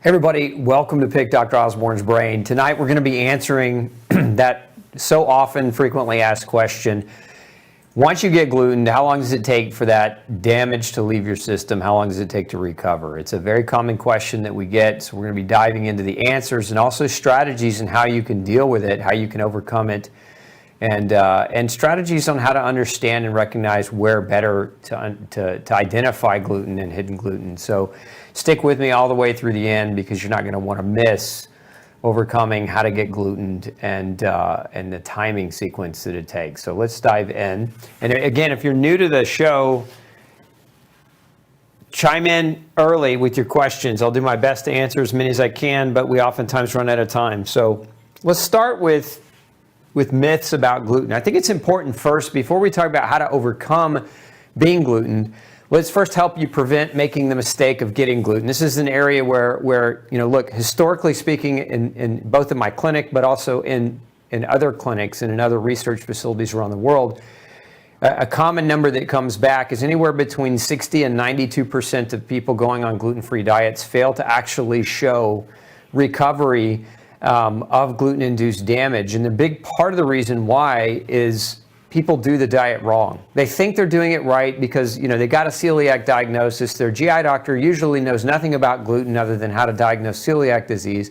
Hey everybody, welcome to Pick Dr. Osborne's Brain. Tonight we're going to be answering that so often frequently asked question. Once you get gluten, how long does it take for that damage to leave your system? How long does it take to recover? It's a very common question that we get, so we're going to be diving into the answers and also strategies and how you can deal with it, how you can overcome it, and strategies on how to understand and recognize where better to identify gluten and hidden gluten. So stick with me all the way through the end because you're not going to want to miss overcoming how to get glutened and the timing sequence that it takes. So let's dive in. And again, if you're new to the show, chime in early with your questions. I'll do my best to answer as many as I can, but we oftentimes run out of time. So let's start with myths about gluten. I think it's important first, before we talk about how to overcome being glutened, let's first help you prevent making the mistake of getting gluten. This is an area where look, historically speaking, in both in my clinic, but also in other clinics and in other research facilities around the world, a common number that comes back is anywhere between 60 and 92% of people going on gluten-free diets fail to actually show recovery of gluten-induced damage. And the big part of the reason why is people do the diet wrong. They think they're doing it right because they got a celiac diagnosis. Their GI doctor usually knows nothing about gluten other than how to diagnose celiac disease.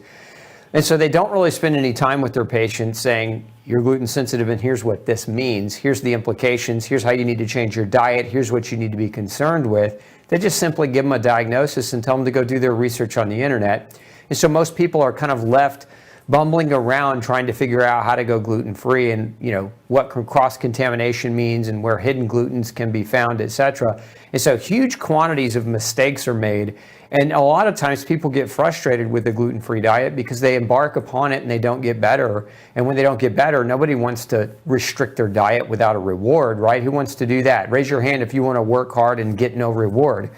And so they don't really spend any time with their patients saying, you're gluten sensitive and here's what this means. Here's the implications. Here's how you need to change your diet. Here's what you need to be concerned with. They just simply give them a diagnosis and tell them to go do their research on the internet. And so most people are kind of left bumbling around trying to figure out how to go gluten-free and what cross-contamination means and where hidden glutens can be found, etc. And so huge quantities of mistakes are made, and a lot of times people get frustrated with the gluten-free diet because they embark upon it and they don't get better. And when they don't get better, nobody wants to restrict their diet without a reward, right? Who wants to do that? Raise your hand if you want to work hard and get no reward.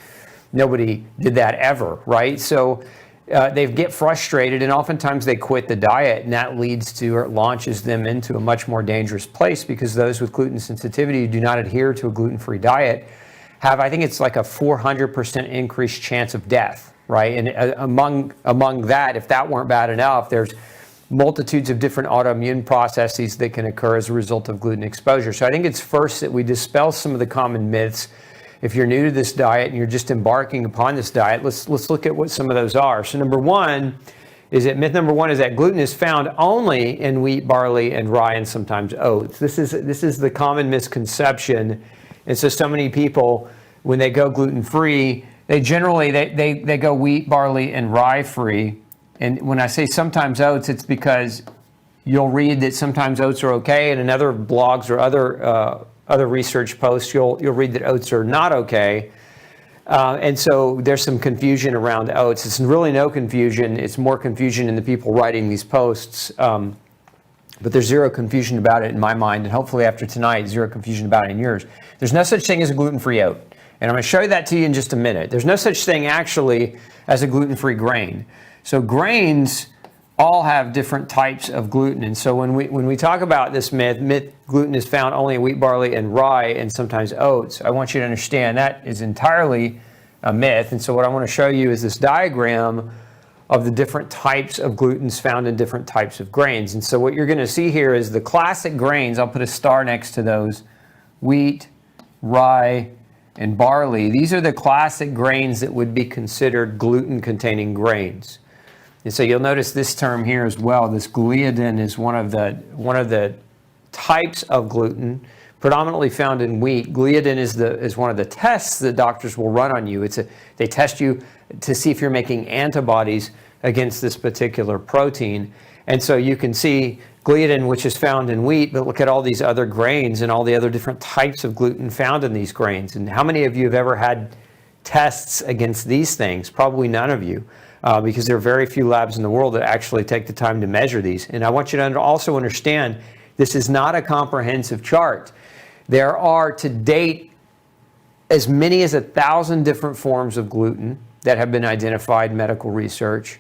Nobody did that ever, right? So they get frustrated and oftentimes they quit the diet, and that leads to or launches them into a much more dangerous place because those with gluten sensitivity who do not adhere to a gluten-free diet have, I think it's like a 400% increased chance of death, right? And among that, if that weren't bad enough, there's multitudes of different autoimmune processes that can occur as a result of gluten exposure. So I think it's first that we dispel some of the common myths. If you're new to this diet and you're just embarking upon this diet, let's look at what some of those are. So myth number one is that gluten is found only in wheat, barley, and rye, and sometimes oats. This is the common misconception. And so many people, when they go gluten-free, they generally they go wheat, barley, and rye free. And when I say sometimes oats, it's because you'll read that sometimes oats are okay, and in other blogs or other research posts, you'll read that oats are not okay. And so there's some confusion around oats. It's really no confusion. It's more confusion in the people writing these posts. But there's zero confusion about it in my mind, and hopefully after tonight, zero confusion about it in yours. There's no such thing as a gluten-free oat. And I'm going to show you that to you in just a minute. There's no such thing actually as a gluten-free grain. So grains all have different types of gluten. And so when we talk about this myth, gluten is found only in wheat, barley, and rye, and sometimes oats, I want you to understand that is entirely a myth. And so what I want to show you is this diagram of the different types of glutens found in different types of grains. And so what you're going to see here is the classic grains. I'll put a star next to those: wheat, rye, and barley. These are the classic grains that would be considered gluten-containing grains. And so you'll notice this term here as well. This gliadin is one of the types of gluten predominantly found in wheat. Gliadin is one of the tests that doctors will run on you. They test you to see if you're making antibodies against this particular protein. And so you can see gliadin, which is found in wheat, but look at all these other grains and all the other different types of gluten found in these grains. And how many of you have ever had tests against these things? Probably none of you. Because there are very few labs in the world that actually take the time to measure these. And I want you to also understand, this is not a comprehensive chart. There are, to date, as many as 1,000 different forms of gluten that have been identified in medical research.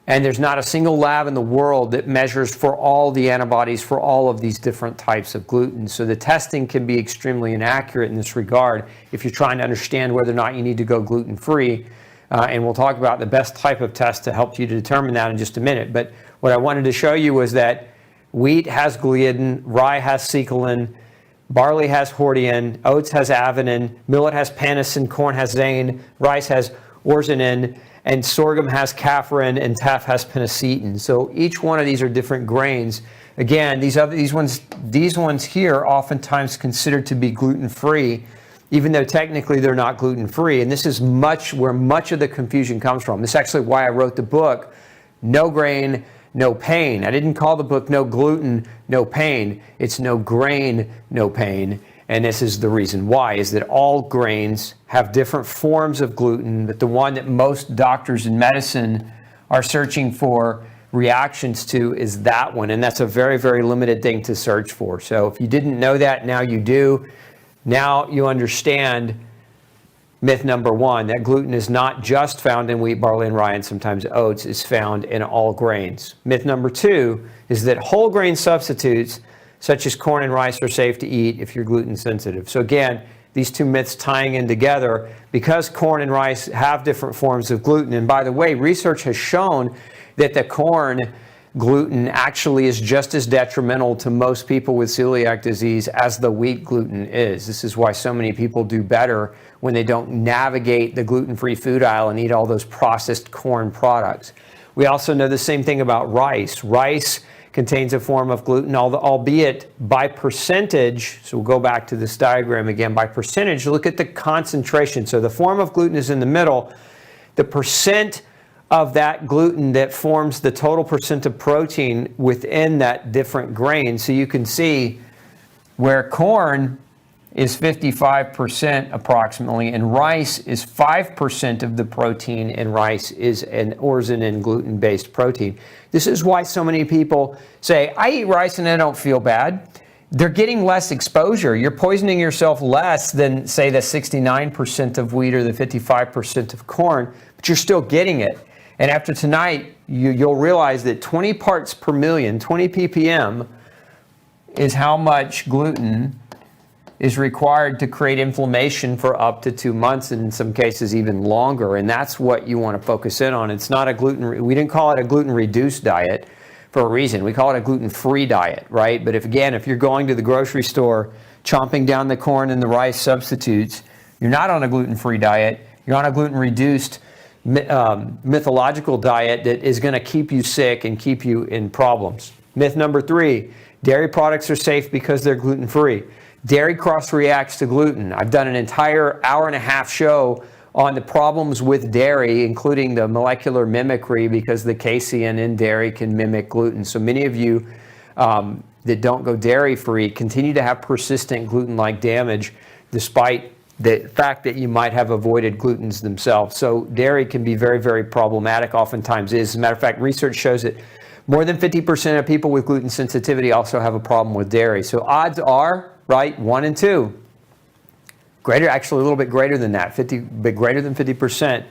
And there's not a single lab in the world that measures for all the antibodies for all of these different types of gluten. So the testing can be extremely inaccurate in this regard if you're trying to understand whether or not you need to go gluten-free. and we'll talk about the best type of test to help you to determine that in just a minute. But what I wanted to show you was that wheat has gliadin, rye has celiac, barley has hordein, oats has avenin, millet has panasin, corn has zein, rice has orzonin, and sorghum has caffein, and teff has pinacetin. So each one of these are different grains. Again, these ones here are oftentimes considered to be gluten-free, even though technically they're not gluten-free. And this is where much of the confusion comes from. This is actually why I wrote the book, No Grain, No Pain. I didn't call the book No Gluten, No Pain. It's No Grain, No Pain. And this is the reason why, is that all grains have different forms of gluten, but the one that most doctors in medicine are searching for reactions to is that one. And that's a very, very limited thing to search for. So if you didn't know that, now you do. Now you understand myth number one, that gluten is not just found in wheat, barley, and rye, and sometimes oats. It's found in all grains. Myth number two is that whole grain substitutes such as corn and rice are safe to eat if you're gluten sensitive. So again, these two myths tying in together, because corn and rice have different forms of gluten. And by the way, research has shown that the corn gluten actually is just as detrimental to most people with celiac disease as the wheat gluten is. This is why so many people do better when they don't navigate the gluten-free food aisle and eat all those processed corn products. We also know the same thing about rice. Rice contains a form of gluten, albeit by percentage. So we'll go back to this diagram again. By percentage, look at the concentration. So the form of gluten is in the middle. The percent of that gluten that forms the total percent of protein within that different grain. So you can see where corn is 55% approximately, and rice is 5% of the protein, and rice is an orzonin gluten-based protein. This is why so many people say, I eat rice and I don't feel bad. They're getting less exposure. You're poisoning yourself less than, say, the 69% of wheat or the 55% of corn, but you're still getting it. And after tonight, you'll realize that 20 parts per million, 20 ppm, is how much gluten is required to create inflammation for up to 2 months, and in some cases even longer. And that's what you want to focus in on. It's not a we didn't call it a gluten-reduced diet for a reason. We call it a gluten-free diet, right? But if you're going to the grocery store, chomping down the corn and the rice substitutes, you're not on a gluten-free diet. You're on a gluten-reduced mythological diet that is going to keep you sick and keep you in problems. Myth number three, dairy products are safe because they're gluten-free. Dairy cross-reacts to gluten. I've done an entire hour-and-a-half show on the problems with dairy, including the molecular mimicry, because the casein in dairy can mimic gluten. So many of you that don't go dairy-free continue to have persistent gluten-like damage, despite the fact that you might have avoided glutens themselves. So dairy can be very, very problematic, oftentimes is. As a matter of fact, research shows that more than 50% of people with gluten sensitivity also have a problem with dairy. So odds are, right, 1 and 2. Greater, actually a little bit greater than that, but greater than 50%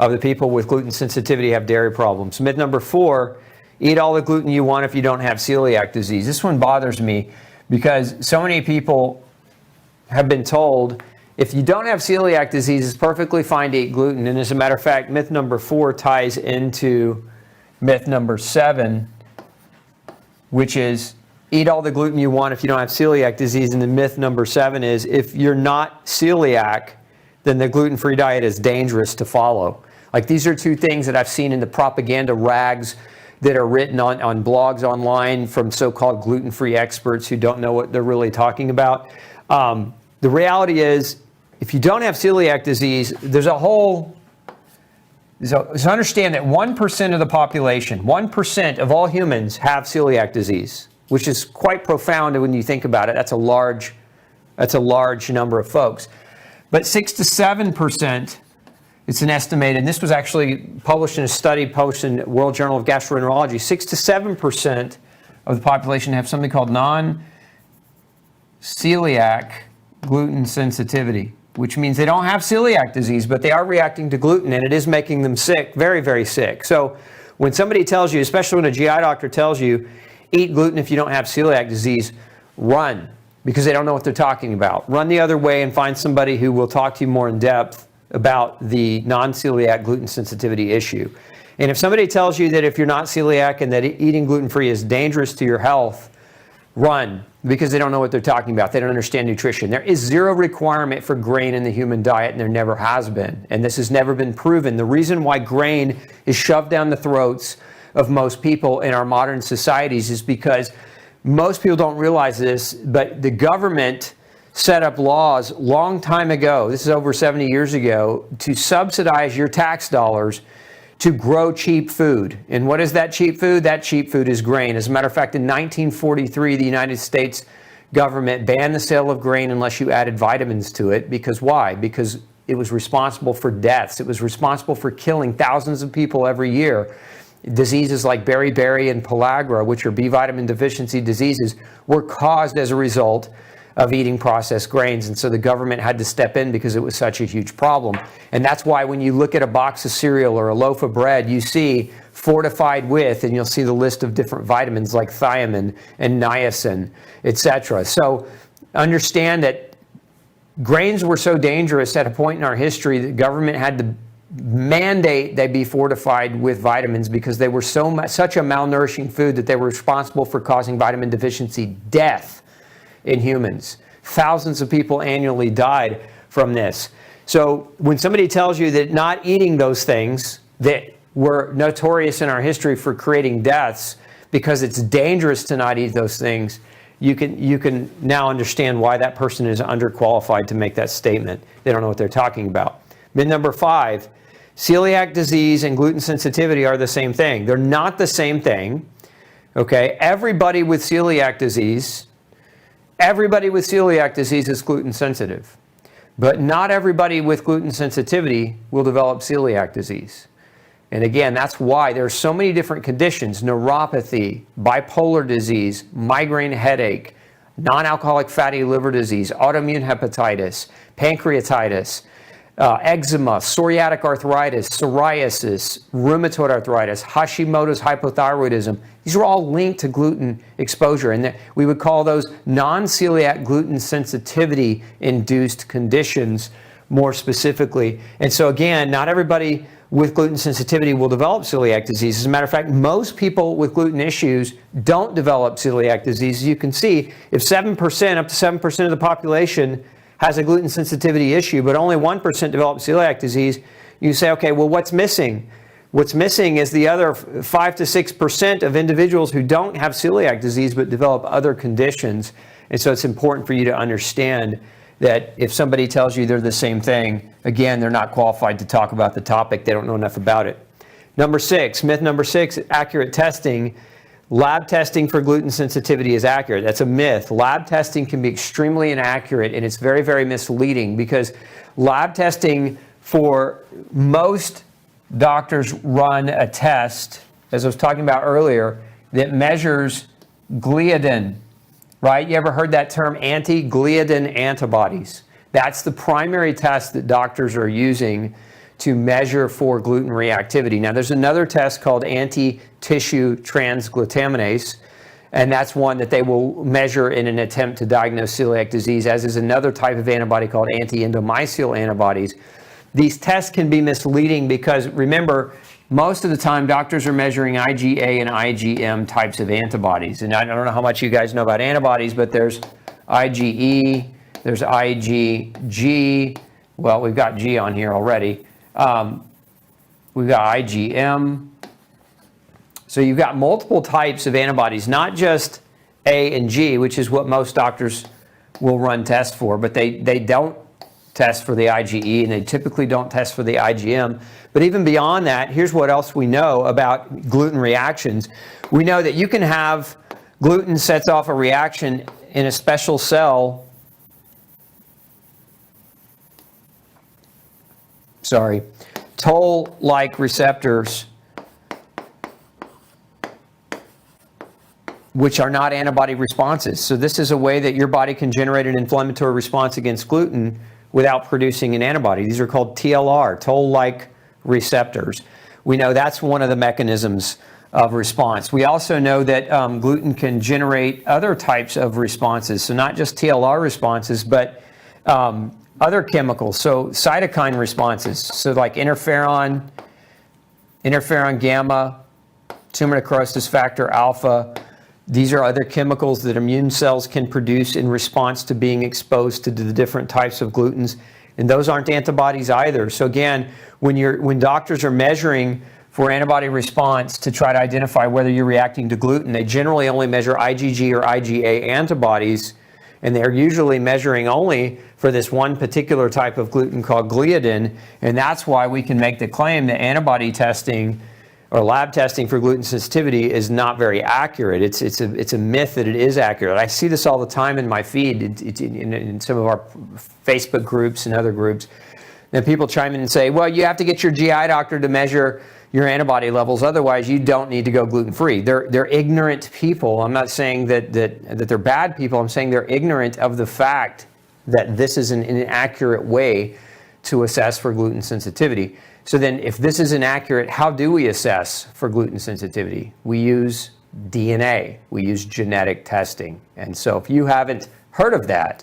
of the people with gluten sensitivity have dairy problems. Myth number 4, eat all the gluten you want if you don't have celiac disease. This one bothers me because so many people have been told if you don't have celiac disease, it's perfectly fine to eat gluten. And as a matter of fact, myth number 4 ties into myth number 7, which is eat all the gluten you want if you don't have celiac disease. And the myth number 7 is if you're not celiac, then the gluten-free diet is dangerous to follow. Like, these are two things that I've seen in the propaganda rags that are written on blogs online from so-called gluten-free experts who don't know what they're really talking about. The reality is, if you don't have celiac disease, so understand that 1% of the population, 1% of all humans have celiac disease, which is quite profound when you think about it. That's a large number of folks. But 6 to 7%, it's an estimated, and this was actually published in a study published in World Journal of Gastroenterology, 6 to 7% of the population have something called non-celiac gluten sensitivity, which means they don't have celiac disease, but they are reacting to gluten, and it is making them sick, very, very sick. So when somebody tells you, especially when a GI doctor tells you, eat gluten if you don't have celiac disease, run, because they don't know what they're talking about. Run the other way and find somebody who will talk to you more in depth about the non-celiac gluten sensitivity issue. And if somebody tells you that if you're not celiac and that eating gluten-free is dangerous to your health, run, because they don't know what they're talking about. They don't understand nutrition. There is zero requirement for grain in the human diet, and there never has been. And this has never been proven. The reason why grain is shoved down the throats of most people in our modern societies is because most people don't realize this, but the government set up laws long time ago, this is over 70 years ago, to subsidize your tax dollars to grow cheap food. And what is that cheap food? That cheap food is grain. As a matter of fact, in 1943, the United States government banned the sale of grain unless you added vitamins to it. Because why? Because it was responsible for deaths. It was responsible for killing thousands of people every year. Diseases like beriberi and pellagra, which are B vitamin deficiency diseases, were caused as a result of eating processed grains. And so the government had to step in because it was such a huge problem. And that's why when you look at a box of cereal or a loaf of bread, you see fortified with, and you'll see the list of different vitamins like thiamine and niacin, etc. So understand that grains were so dangerous at a point in our history that the government had to mandate they be fortified with vitamins because they were such a malnourishing food that they were responsible for causing vitamin deficiency death in humans. Thousands of people annually died from this. So when somebody tells you that not eating those things that were notorious in our history for creating deaths because it's dangerous to not eat those things, you can now understand why that person is underqualified to make that statement. They don't know what they're talking about. Myth number 5, celiac disease and gluten sensitivity are the same thing. They're not the same thing. Okay, everybody with celiac disease is gluten sensitive, but not everybody with gluten sensitivity will develop celiac disease. And again, that's why there's so many different conditions: neuropathy, bipolar disease, migraine headache, non-alcoholic fatty liver disease, autoimmune hepatitis, pancreatitis, eczema, psoriatic arthritis, psoriasis, rheumatoid arthritis, Hashimoto's hypothyroidism. These are all linked to gluten exposure, and we would call those non-celiac gluten sensitivity induced conditions more specifically. And so again, not everybody with gluten sensitivity will develop celiac disease. As a matter of fact, most people with gluten issues don't develop celiac disease. As you can see, if 7%, up to 7% of the population has a gluten sensitivity issue, but only 1% develop celiac disease, you say, okay, well, what's missing? What's missing is the other 5 to 6% of individuals who don't have celiac disease but develop other conditions. And so it's important for you to understand that if somebody tells you they're the same thing, again, they're not qualified to talk about the topic. They don't know enough about it. Myth number 6, accurate testing. Lab testing for gluten sensitivity is accurate. That's a myth. Lab testing can be extremely inaccurate, and it's very, very misleading because lab testing, for most doctors run a test, as I was talking about earlier, that measures gliadin, right? You ever heard that term, anti-gliadin antibodies? That's the primary test that doctors are using to measure for gluten reactivity. Now, there's another test called anti-tissue transglutaminase, and that's one that they will measure in an attempt to diagnose celiac disease, as is another type of antibody called anti-endomysial antibodies. These tests can be misleading because, remember, most of the time doctors are measuring IgA and IgM types of antibodies. And I don't know how much you guys know about antibodies, but there's IgE, there's IgG. Well, we've got G on here already. We've got IgM. So you've got multiple types of antibodies, not just A and G, which is what most doctors will run tests for, but they don't test for the IgE, and they typically don't test for the IgM. But even beyond that, here's what else we know about gluten reactions. We know that you can have gluten sets off a reaction in a special cell. Toll-like receptors, which are not antibody responses. So this is a way that your body can generate an inflammatory response against gluten without producing an antibody. These are called TLR, toll-like receptors. We know that's one of the mechanisms of response. We also know that gluten can generate other types of responses. So not just TLR responses, but other chemicals, so cytokine responses, so like interferon gamma, tumor necrosis factor alpha. These are other chemicals that immune cells can produce in response to being exposed to the different types of glutens, and those aren't antibodies either. So again, when doctors are measuring for antibody response to try to identify whether you're reacting to gluten, they generally only measure IgG or IgA antibodies, and they're usually measuring only for this one particular type of gluten called gliadin, and that's why we can make the claim that antibody testing or lab testing for gluten sensitivity is not very accurate. It's a myth that it is accurate. I see this all the time in my feed, in some of our Facebook groups and other groups. And people chime in and say, well, you have to get your GI doctor to measure your antibody levels, otherwise you don't need to go gluten-free. They're ignorant people. I'm not saying that they're bad people. I'm saying they're ignorant of the fact that this is an inaccurate way to assess for gluten sensitivity. So then if this is inaccurate, how do we assess for gluten sensitivity? We use DNA. We use genetic testing. And so if you haven't heard of that,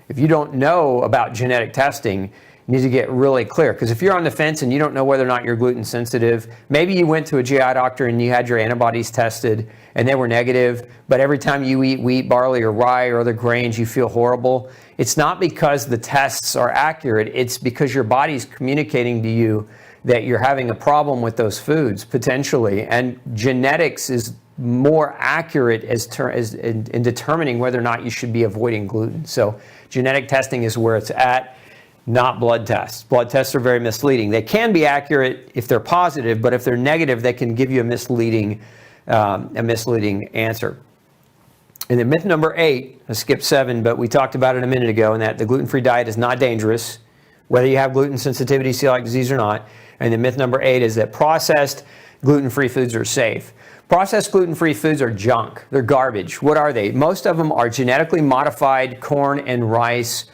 if you don't know about genetic testing, you need to get really clear. Because if you're on the fence and you don't know whether or not you're gluten sensitive, maybe you went to a GI doctor and you had your antibodies tested and they were negative, but every time you eat wheat, barley, or rye or other grains, you feel horrible. It's not because the tests are accurate. It's because your body's communicating to you that you're having a problem with those foods, potentially. And genetics is more accurate in determining whether or not you should be avoiding gluten. So genetic testing is where it's at, not blood tests. Blood tests are very misleading. They can be accurate if they're positive, but if they're negative, they can give you a misleading answer. And then myth number 8, I skipped 7, but we talked about it a minute ago, and that the gluten-free diet is not dangerous, whether you have gluten sensitivity, celiac disease or not. And then myth number 8 is that processed gluten-free foods are safe. Processed gluten-free foods are junk. They're garbage. What are they? Most of them are genetically modified corn and rice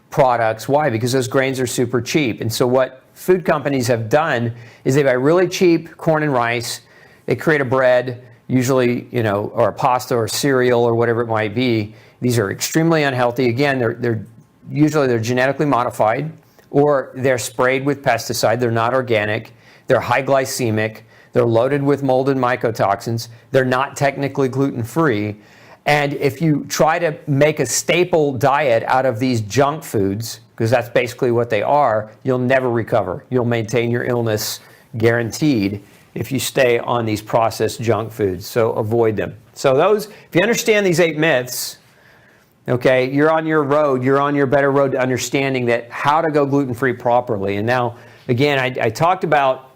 products. Why? Because those grains are super cheap. And so what food companies have done is they buy really cheap corn and rice. They create a bread, usually, or a pasta or cereal or whatever it might be. These are extremely unhealthy. Again, they're usually genetically modified, or they're sprayed with pesticide. They're not organic. They're high glycemic. They're loaded with mold and mycotoxins. They're not technically gluten-free. And if you try to make a staple diet out of these junk foods, because that's basically what they are, you'll never recover. You'll maintain your illness guaranteed if you stay on these processed junk foods. So avoid them. So if you understand these 8 myths, okay, you're on your better road to understanding that how to go gluten-free properly. And now, again, I talked about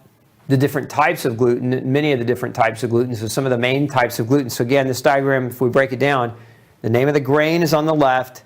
the different types of gluten, many of the different types of gluten, so some of the main types of gluten. So again, this diagram, if we break it down, the name of the grain is on the left.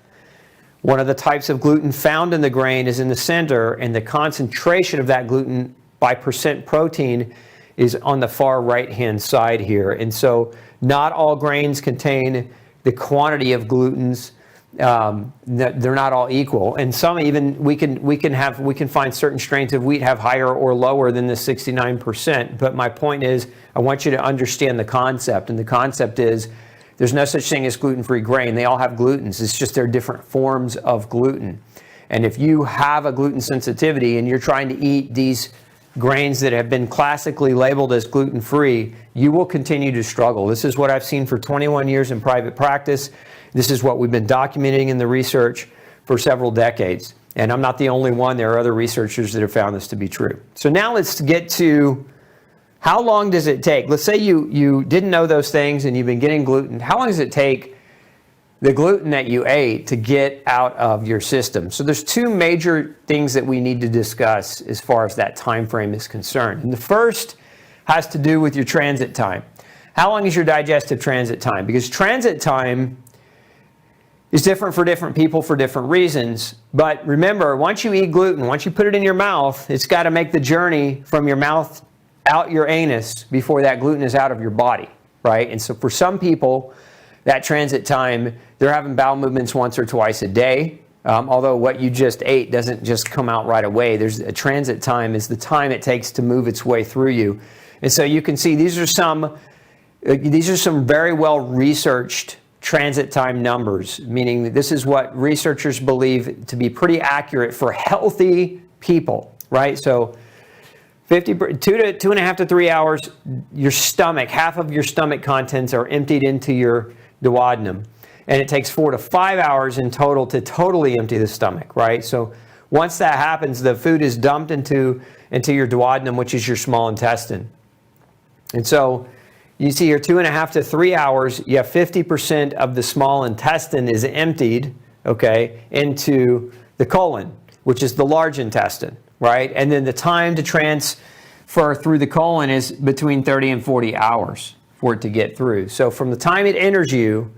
One of the types of gluten found in the grain is in the center, and the concentration of that gluten by percent protein is on the far right-hand side here. And so not all grains contain the quantity of glutens. They're not all equal, and some even we can find certain strains of wheat have higher or lower than the 69%. But my point is, I want you to understand the concept, and the concept is there's no such thing as gluten-free grain. They all have glutens. It's just they're different forms of gluten. And if you have a gluten sensitivity and you're trying to eat these grains that have been classically labeled as gluten-free, you will continue to struggle. This is what I've seen for 21 years in private practice. This is what we've been documenting in the research for several decades. And I'm not the only one. There are other researchers that have found this to be true. So now let's get to how long does it take? Let's say you didn't know those things and you've been getting gluten. How long does it take the gluten that you ate to get out of your system? So there's 2 major things that we need to discuss as far as that time frame is concerned. And the first has to do with your transit time. How long is your digestive transit time? Because transit time is different for different people for different reasons. But remember, once you eat gluten, once you put it in your mouth, it's got to make the journey from your mouth out your anus before that gluten is out of your body, right? And so for some people, that transit time, they're having bowel movements once or twice a day. Although what you just ate doesn't just come out right away. There's a transit time is the time it takes to move its way through you. And so you can see these are some very well researched transit time numbers, meaning this is what researchers believe to be pretty accurate for healthy people, right? So 2 to 2.5 to 3 hours, your stomach, half of your stomach contents are emptied into your duodenum. And it takes 4 to 5 hours in total to totally empty the stomach, right? So once that happens, the food is dumped into your duodenum, which is your small intestine. And so you see here 2.5 to 3 hours, you have 50% of the small intestine is emptied, okay, into the colon, which is the large intestine, right? And then the time to transfer through the colon is between 30 and 40 hours for it to get through. So from the time it enters you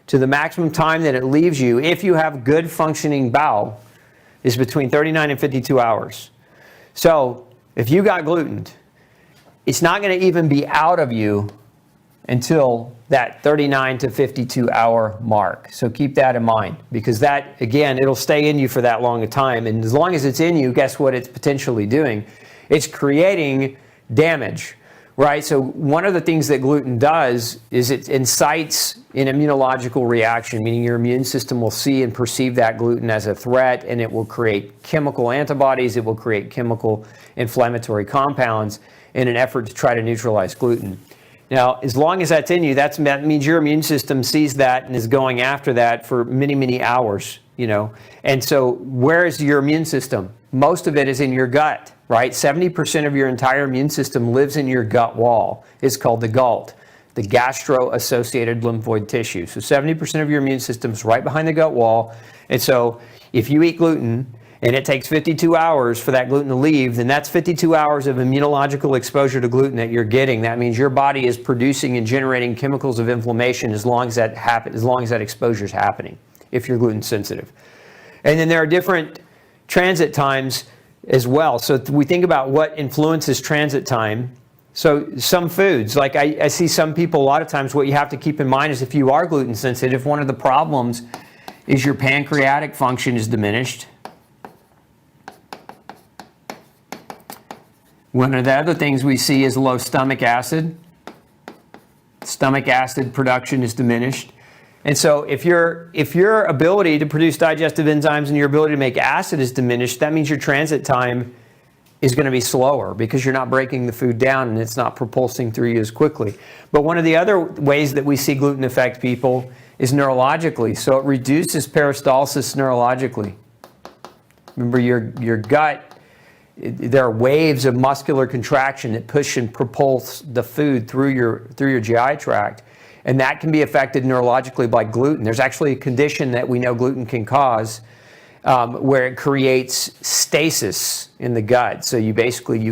to the maximum time that it leaves you, if you have good functioning bowel, is between 39 and 52 hours. So if you got glutened, it's not going to even be out of you until that 39 to 52 hour mark. So keep that in mind, because that, again, it'll stay in you for that long a time. And as long as it's in you, guess what it's potentially doing? It's creating damage, right? So one of the things that gluten does is it incites an immunological reaction, meaning your immune system will see and perceive that gluten as a threat, and it will create chemical antibodies, it will create chemical inflammatory compounds in an effort to try to neutralize gluten. Now, as long as that's in you, that means your immune system sees that and is going after that for many, many hours, you know. And so where is your immune system? Most of it is in your gut, right? 70% of your entire immune system lives in your gut wall. It's called the GALT, the gastro-associated lymphoid tissue. So 70% of your immune system is right behind the gut wall. And so if you eat gluten, and it takes 52 hours for that gluten to leave, then that's 52 hours of immunological exposure to gluten that you're getting. That means your body is producing and generating chemicals of inflammation as long as that exposure is happening, if you're gluten sensitive. And then there are different transit times as well. So we think about what influences transit time. So some foods, like I see some people, a lot of times what you have to keep in mind is if you are gluten sensitive, one of the problems is your pancreatic function is diminished. One of the other things we see is low stomach acid. Stomach acid production is diminished. And so if your ability to produce digestive enzymes and your ability to make acid is diminished, that means your transit time is going to be slower because you're not breaking the food down and it's not propulsing through you as quickly. But one of the other ways that we see gluten affect people is neurologically. So it reduces peristalsis neurologically. Remember, your gut, there are waves of muscular contraction that push and propulse the food through your GI tract, and that can be affected neurologically by gluten. There's actually a condition that we know gluten can cause where it creates stasis in the gut. So you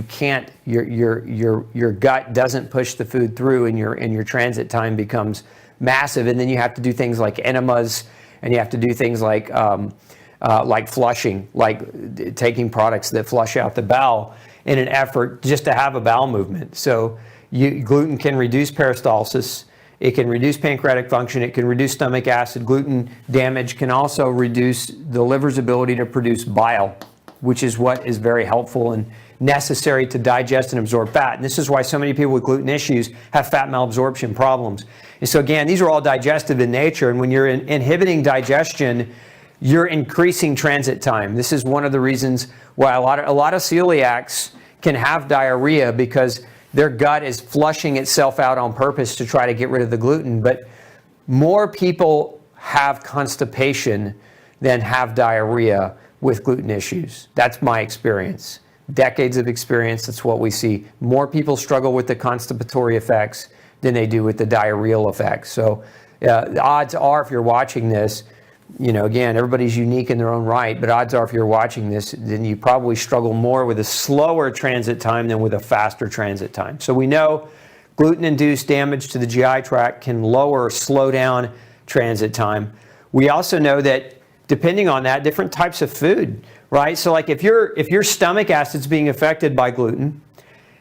can't, your gut doesn't push the food through, and your transit time becomes massive, and then you have to do things like enemas, and you have to do things like flushing, like taking products that flush out the bowel in an effort just to have a bowel movement. So gluten can reduce peristalsis, it can reduce pancreatic function, it can reduce stomach acid. Gluten damage can also reduce the liver's ability to produce bile, which is what is very helpful and necessary to digest and absorb fat. And this is why so many people with gluten issues have fat malabsorption problems. And so again, these are all digestive in nature, and when you're inhibiting digestion, you're increasing transit time. This is one of the reasons why a lot of celiacs can have diarrhea, because their gut is flushing itself out on purpose to try to get rid of the gluten. But more people have constipation than have diarrhea with gluten issues. That's my experience. Decades of experience, that's what we see. More people struggle with the constipatory effects than they do with the diarrheal effects. So the odds are, if you're watching this, you know, again, everybody's unique in their own right, but odds are if you're watching this, then you probably struggle more with a slower transit time than with a faster transit time. So we know gluten-induced damage to the GI tract can lower or slow down transit time. We also know that depending on that, different types of food, right? So like if your stomach acid's being affected by gluten,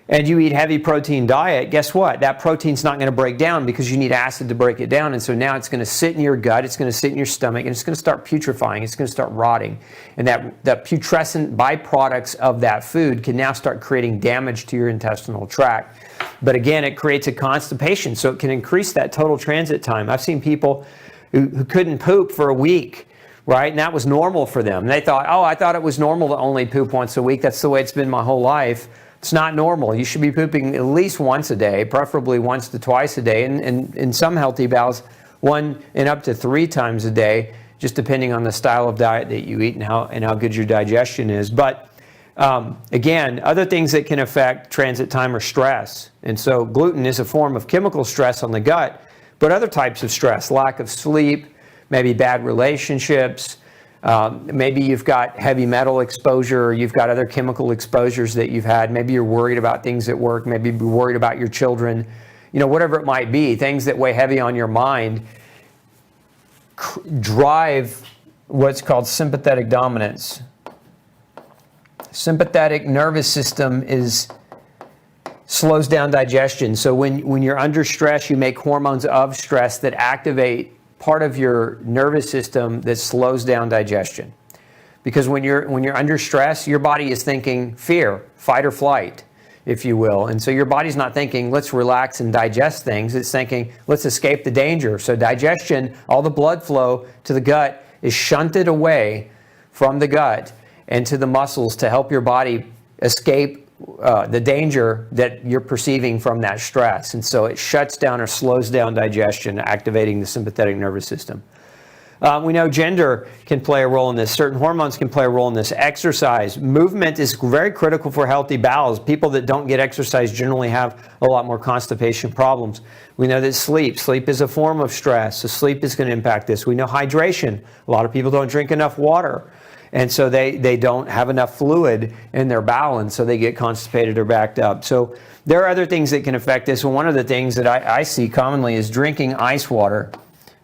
and you eat heavy protein diet, guess what? That protein's not going to break down because you need acid to break it down. And so now it's going to sit in your gut, it's going to sit in your stomach, and it's going to start putrefying, it's going to start rotting. And that putrescent byproducts of that food can now start creating damage to your intestinal tract. But again, it creates a constipation, so it can increase that total transit time. I've seen people who couldn't poop for a week, right? And that was normal for them. And they thought, oh, I thought it was normal to only poop once a week. That's the way it's been my whole life. It's not normal. You should be pooping at least once a day, preferably once to twice a day, and in some healthy bowels, 1 and up to 3 times a day, just depending on the style of diet that you eat and how good your digestion is. But again, other things that can affect transit time are stress. And so gluten is a form of chemical stress on the gut, but other types of stress, lack of sleep, maybe bad relationships, maybe you've got heavy metal exposure, or you've got other chemical exposures that you've had. Maybe you're worried about things at work, maybe you're worried about your children, whatever it might be, things that weigh heavy on your mind drive what's called sympathetic dominance. Sympathetic nervous system slows down digestion. So when you're under stress, you make hormones of stress that activate part of your nervous system that slows down digestion. Because when you're under stress, your body is thinking fear, fight or flight, if you will. And so your body's not thinking, let's relax and digest things. It's thinking, let's escape the danger. So digestion, all the blood flow to the gut is shunted away from the gut and to the muscles to help your body escape the danger that you're perceiving from that stress. And so it shuts down or slows down digestion, activating the sympathetic nervous system. We know gender can play a role in this. Certain hormones can play a role in this. Exercise. Movement is very critical for healthy bowels. People that don't get exercise generally have a lot more constipation problems. We know that sleep is a form of stress. So sleep is going to impact this. We know hydration. A lot of people don't drink enough water. And so they don't have enough fluid in their bowel, and so they get constipated or backed up. So there are other things that can affect this. And one of the things that I see commonly is drinking ice water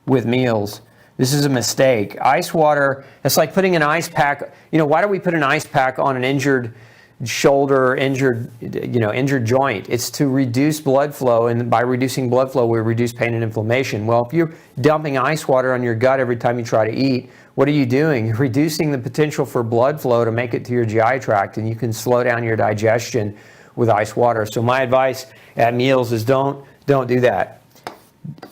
with meals. This is a mistake. Ice water, it's like putting an ice pack. Why do we put an ice pack on an injured shoulder, injured joint? It's to reduce blood flow, and by reducing blood flow, we reduce pain and inflammation. Well, if you're dumping ice water on your gut every time you try to eat, what are you doing? You're reducing the potential for blood flow to make it to your GI tract, and you can slow down your digestion with ice water. So my advice at meals is don't do that.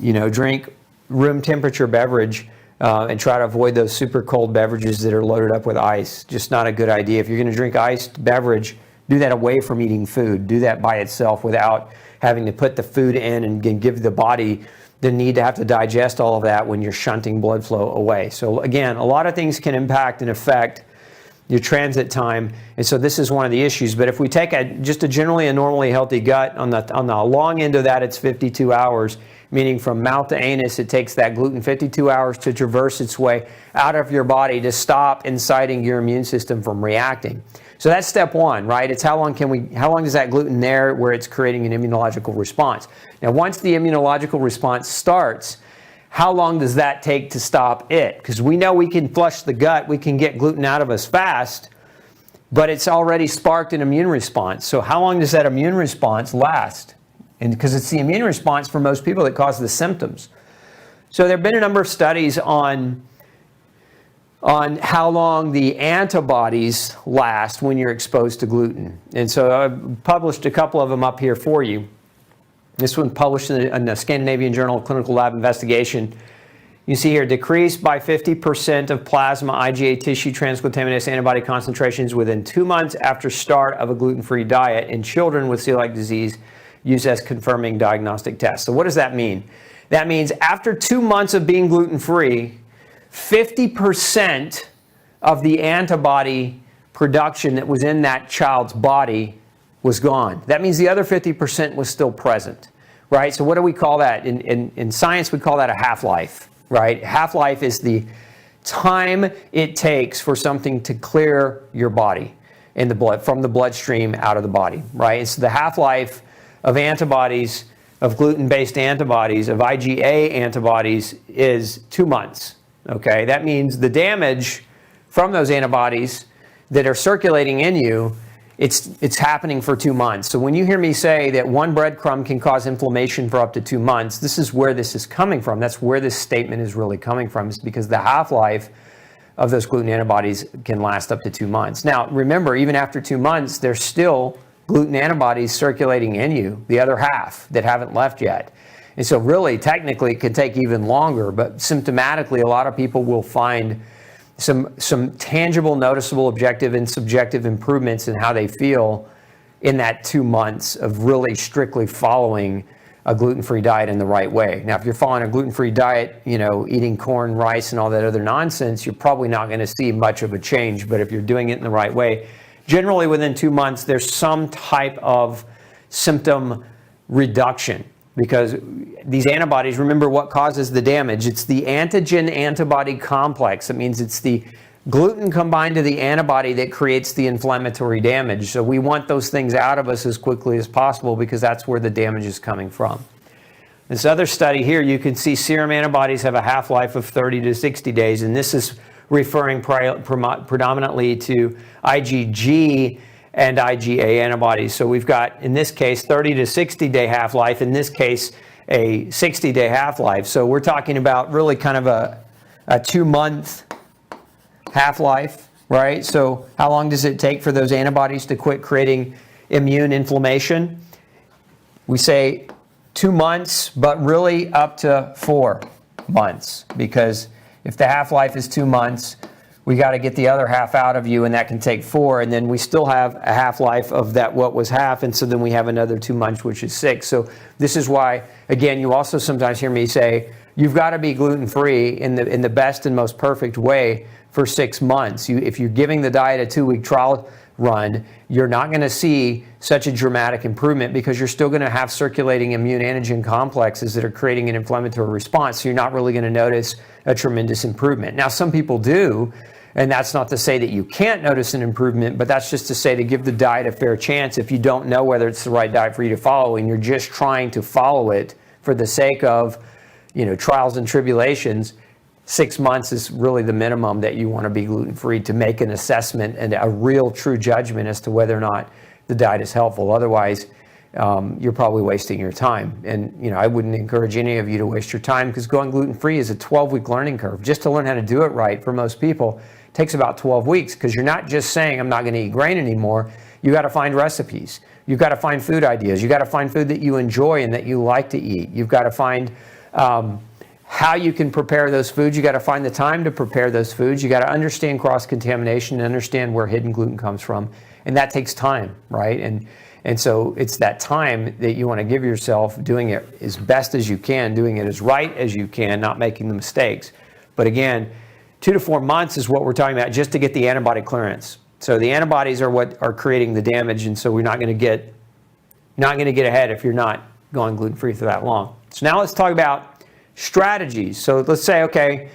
Drink room temperature beverage and try to avoid those super cold beverages that are loaded up with ice. Just not a good idea. If you're going to drink iced beverage, do that away from eating food. Do that by itself without having to put the food in and give the body the need to have to digest all of that when you're shunting blood flow away. So again, a lot of things can impact and affect your transit time, and so this is one of the issues. But if we take just a generally normally healthy gut, on the long end of that, it's 52 hours, meaning from mouth to anus, it takes that gluten 52 hours to traverse its way out of your body to stop inciting your immune system from reacting. So that's step one, right? It's how long is that gluten there where it's creating an immunological response? Now, once the immunological response starts, how long does that take to stop it? Because we know we can flush the gut, we can get gluten out of us fast, but it's already sparked an immune response. So how long does that immune response last? And because it's the immune response for most people that causes the symptoms. So there have been a number of studies on how long the antibodies last when you're exposed to gluten. And so I've published a couple of them up here for you. This one published in the Scandinavian Journal of Clinical Lab Investigation. You see here, decreased by 50% of plasma IgA tissue transglutaminase antibody concentrations within 2 months after start of a gluten-free diet in children with celiac disease used as confirming diagnostic test. So what does that mean? That means after 2 months of being gluten-free, 50% of the antibody production that was in that child's body was gone. That means the other 50% was still present, right? So what do we call that? In science, we call that a half-life, right? Half-life is the time it takes for something to clear your body in the blood, from the bloodstream out of the body, right? It's the half-life of antibodies, of gluten-based antibodies, of IgA antibodies is 2 months. Okay, that means the damage from those antibodies that are circulating in you, it's happening for 2 months. So when you hear me say that one breadcrumb can cause inflammation for up to 2 months, this is where this is coming from. That's where this statement is really coming from. It's because the half-life of those gluten antibodies can last up to 2 months. Now, remember, even after 2 months, there's still gluten antibodies circulating in you, the other half that haven't left yet. And so really, technically, it could take even longer, but symptomatically, a lot of people will find some tangible, noticeable, objective, and subjective improvements in how they feel in that 2 months of really strictly following a gluten-free diet in the right way. Now, if you're following a gluten-free diet, eating corn, rice, and all that other nonsense, you're probably not going to see much of a change. But if you're doing it in the right way, generally within 2 months, there's some type of symptom reduction. Because these antibodies, remember what causes the damage. It's the antigen-antibody complex. That means it's the gluten combined to the antibody that creates the inflammatory damage. So we want those things out of us as quickly as possible because that's where the damage is coming from. This other study here, you can see serum antibodies have a half-life of 30 to 60 days, and this is referring predominantly to IgG and IgA antibodies. So we've got, in this case, 30 to 60-day half-life, in this case, a 60-day half-life. So we're talking about really kind of a 2-month half-life, right? So how long does it take for those antibodies to quit creating immune inflammation? We say 2 months, but really up to 4 months, because if the half-life is 2 months, we got to get the other half out of you, and that can take 4, and then we still have a half-life of that what was half, and so then we have another 2 months, which is 6. So this is why, again, you also sometimes hear me say, you've got to be gluten-free in the best and most perfect way for 6 months. If you're giving the diet a 2-week trial run, you're not going to see such a dramatic improvement because you're still going to have circulating immune antigen complexes that are creating an inflammatory response. So you're not really going to notice a tremendous improvement. Now, some people do, and that's not to say that you can't notice an improvement, but that's just to say to give the diet a fair chance if you don't know whether it's the right diet for you to follow and you're just trying to follow it for the sake of, trials and tribulations. 6 months is really the minimum that you want to be gluten-free to make an assessment and a real true judgment as to whether or not the diet is helpful. Otherwise, you're probably wasting your time. And I wouldn't encourage any of you to waste your time because going gluten-free is a 12-week learning curve. Just to learn how to do it right for most people takes about 12 weeks because you're not just saying, I'm not going to eat grain anymore. You got to find recipes. You've got to find food ideas. You got to find food that you enjoy and that you like to eat. You've got to find how you can prepare those foods. You got to find the time to prepare those foods. You got to understand cross-contamination and understand where hidden gluten comes from. And that takes time, right? And so it's that time that you want to give yourself doing it as best as you can, doing it as right as you can, not making the mistakes. But again, 2 to 4 months is what we're talking about just to get the antibody clearance. So the antibodies are what are creating the damage, and so we're not going to get ahead if you're not going gluten-free for that long. So now let's talk about strategies. So let's say, okay,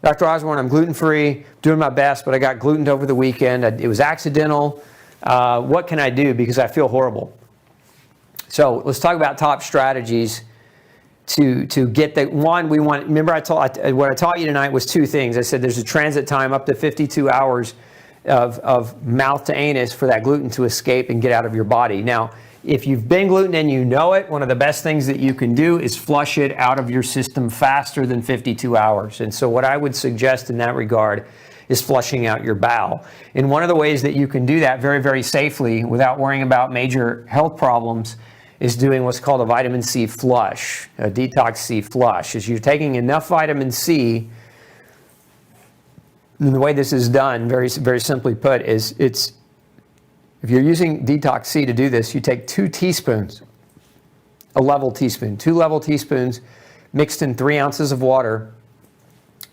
Dr. Osborne, I'm gluten-free, doing my best, but I got glutened over the weekend. It was accidental. What can I do because I feel horrible? So let's talk about top strategies to get the one we want. Remember, what I taught you tonight was 2 things. I said there's a transit time up to 52 hours of mouth to anus for that gluten to escape and get out of your body. Now, if you've been gluten and you know it, one of the best things that you can do is flush it out of your system faster than 52 hours. And so what I would suggest in that regard is flushing out your bowel. And one of the ways that you can do that very, very safely without worrying about major health problems is doing what's called a vitamin C flush, a detox C flush. Is you're taking enough vitamin C, and the way this is done, very, very simply put, is if you're using detox C to do this, you take 2 teaspoons, a level teaspoon, 2 level teaspoons mixed in 3 ounces of water,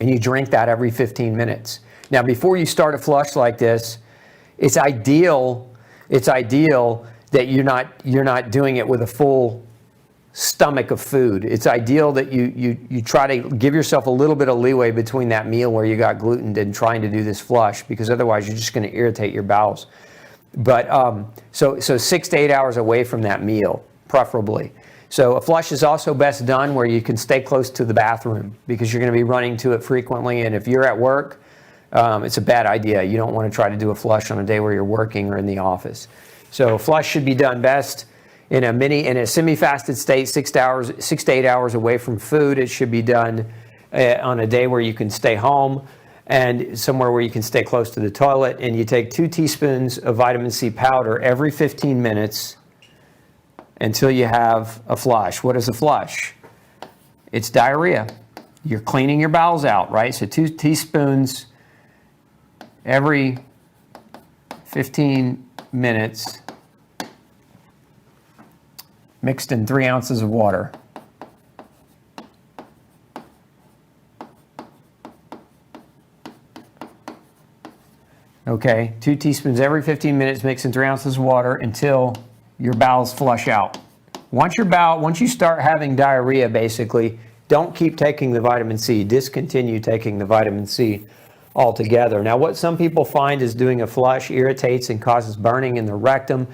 and you drink that every 15 minutes. Now, before you start a flush like this, it's ideal that you're not doing it with a full stomach of food. It's ideal that you try to give yourself a little bit of leeway between that meal where you got glutened and trying to do this flush, because otherwise you're just going to irritate your bowels. But so 6 to 8 hours away from that meal, preferably. So a flush is also best done where you can stay close to the bathroom because you're going to be running to it frequently. And if you're at work, it's a bad idea. You don't want to try to do a flush on a day where you're working or in the office. So a flush should be done best in a semi-fasted state, 6 to 8 hours away from food. It should be done on a day where you can stay home and somewhere where you can stay close to the toilet. And you take 2 teaspoons of vitamin C powder every 15 minutes until you have a flush. What is a flush? it's diarrhea. You're cleaning your bowels out, right? So 2 teaspoons every 15 minutes mixed in 3 ounces of water. Okay, 2 teaspoons every 15 minutes mixed in 3 ounces of water until your bowels flush out. Once you start having diarrhea, basically, don't keep taking the vitamin C. Discontinue taking the vitamin C altogether. Now, what some people find is doing a flush irritates and causes burning in the rectum.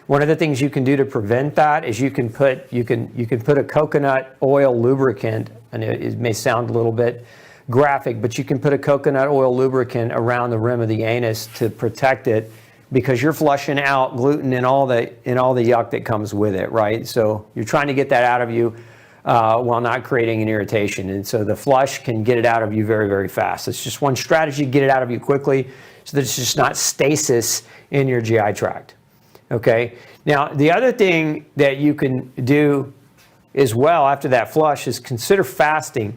One of the things you can do to prevent that is you can put a coconut oil lubricant, and it may sound a little bit graphic, but you can put a coconut oil lubricant around the rim of the anus to protect it, because you're flushing out gluten and all the yuck that comes with it, right? So you're trying to get that out of you while not creating an irritation. And so the flush can get it out of you very, very fast. It's just one strategy to get it out of you quickly so that it's just not stasis in your GI tract. Okay? Now, the other thing that you can do as well after that flush is consider fasting.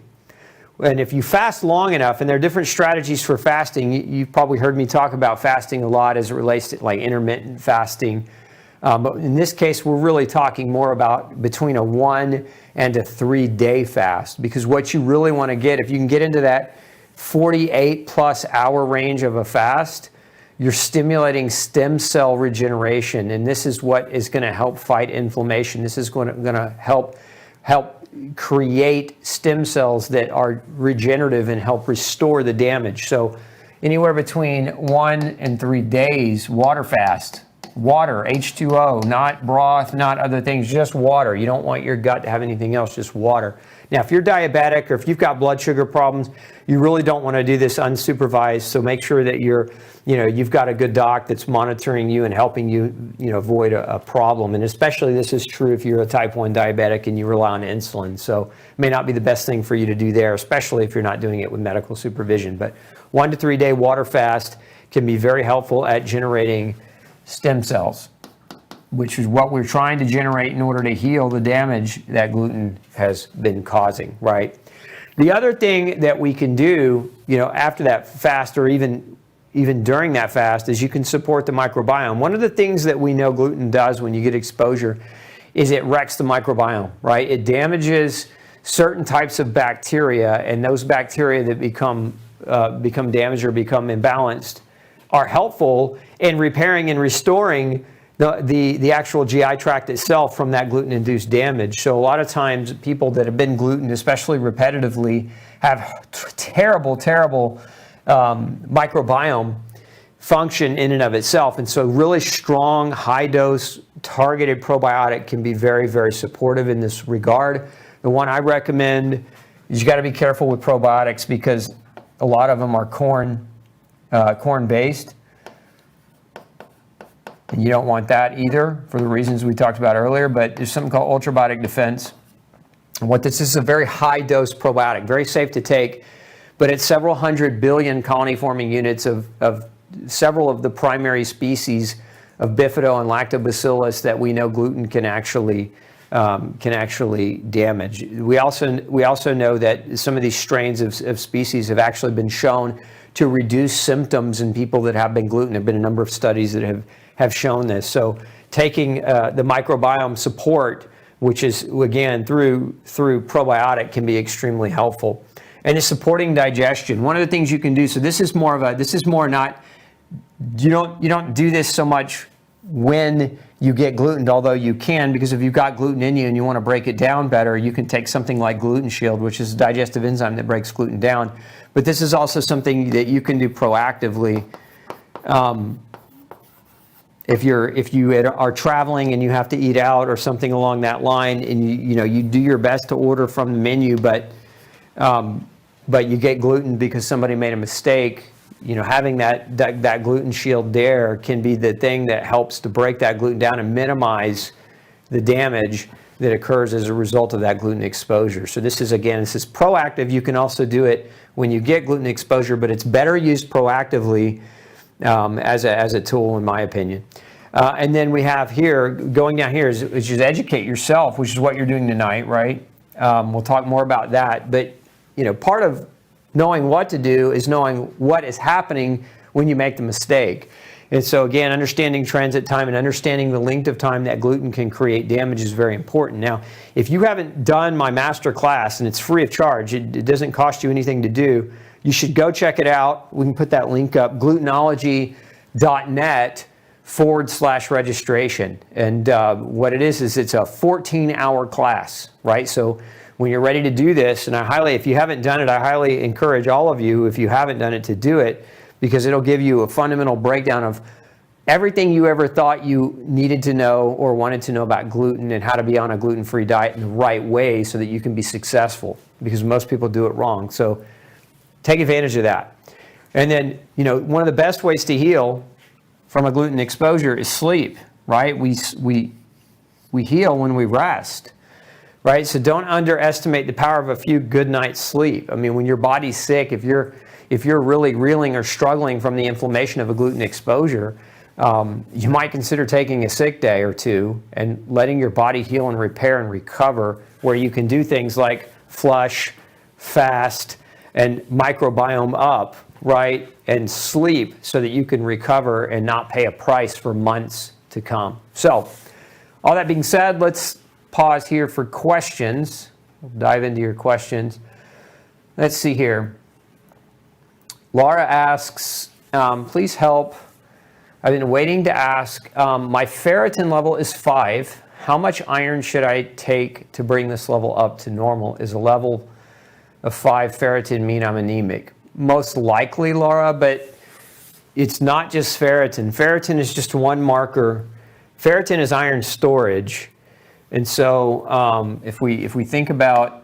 And if you fast long enough, and there are different strategies for fasting, you've probably heard me talk about fasting a lot as it relates to like intermittent fasting. But in this case, we're really talking more about between a 1 and a 3 day fast, because what you really want to get, if you can get into that 48 plus hour range of a fast, you're stimulating stem cell regeneration. And this is what is going to help fight inflammation. This is going to help create stem cells that are regenerative and help restore the damage. So anywhere between 1 and 3 days, water fast. Water, H2O, not broth, not other things, just water. You don't want your gut to have anything else, just water. Now, if you're diabetic or if you've got blood sugar problems, you really don't want to do this unsupervised. So make sure that you've got a good doc that's monitoring you and helping you, avoid a problem. And especially this is true if you're a type 1 diabetic and you rely on insulin. So it may not be the best thing for you to do there, especially if you're not doing it with medical supervision. But 1 to 3 day water fast can be very helpful at generating stem cells, which is what we're trying to generate in order to heal the damage that gluten has been causing, right? The other thing that we can do, after that fast or even during that fast is you can support the microbiome. One of the things that we know gluten does when you get exposure is it wrecks the microbiome, right? It damages certain types of bacteria, and those bacteria that become damaged or become imbalanced are helpful in repairing and restoring the actual GI tract itself from that gluten-induced damage. So a lot of times people that have been gluten, especially repetitively, have terrible microbiome function in and of itself. And so really strong, high-dose, targeted probiotic can be very, very supportive in this regard. The one I recommend is you got to be careful with probiotics because a lot of them are corn-based. And you don't want that either for the reasons we talked about earlier, but there's something called ultrabiotic defense. And what this is a very high dose probiotic, very safe to take, but it's several hundred billion colony forming units of several of the primary species of bifido and lactobacillus that we know gluten can actually damage. We also know that some of these strains of species have actually been shown to reduce symptoms in people that have been gluten. There have been a number of studies that have shown this. So taking the microbiome support, which is again through probiotic, can be extremely helpful. And it's supporting digestion. One of the things you can do, so this is more not, you don't do this so much when you get gluten, although you can, because if you've got gluten in you and you want to break it down better, you can take something like Gluten Shield, which is a digestive enzyme that breaks gluten down. But this is also something that you can do proactively. If you are traveling and you have to eat out or something along that line, and you do your best to order from the menu, but you get gluten because somebody made a mistake, having that Gluten Shield there can be the thing that helps to break that gluten down and minimize the damage that occurs as a result of that gluten exposure. So this is proactive. You can also do it when you get gluten exposure, but it's better used proactively as a tool, in my opinion. And then we have here, going down here, is educate yourself, which is what you're doing tonight, right? We'll talk more about that. But, part of knowing what to do is knowing what is happening when you make the mistake. And so again, understanding transit time and understanding the length of time that gluten can create damage is very important. Now, if you haven't done my master class, and it's free of charge, it doesn't cost you anything to do, you should go check it out. We can put that link up, glutenology.net/registration. And what it is it's a 14-hour class, right? So when you're ready to do this, and if you haven't done it, I highly encourage all of you, if you haven't done it, to do it, because it'll give you a fundamental breakdown of everything you ever thought you needed to know or wanted to know about gluten and how to be on a gluten-free diet in the right way so that you can be successful, because most people do it wrong. So take advantage of that. And then, one of the best ways to heal from a gluten exposure is sleep, right? We heal when we rest, right? So don't underestimate the power of a few good nights sleep. I mean, when your body's sick, if you're really reeling or struggling from the inflammation of a gluten exposure, you might consider taking a sick day or two and letting your body heal and repair and recover, where you can do things like flush, fast, and microbiome up, right? And sleep so that you can recover and not pay a price for months to come. So, all that being said, let's pause here for questions. We'll dive into your questions. Let's see here. Laura asks, please help. I've been waiting to ask. My ferritin level is 5. How much iron should I take to bring this level up to normal? Is a level of 5 ferritin mean I'm anemic? Most likely, Laura, but it's not just ferritin. Ferritin is just one marker. Ferritin is iron storage. And so if we think about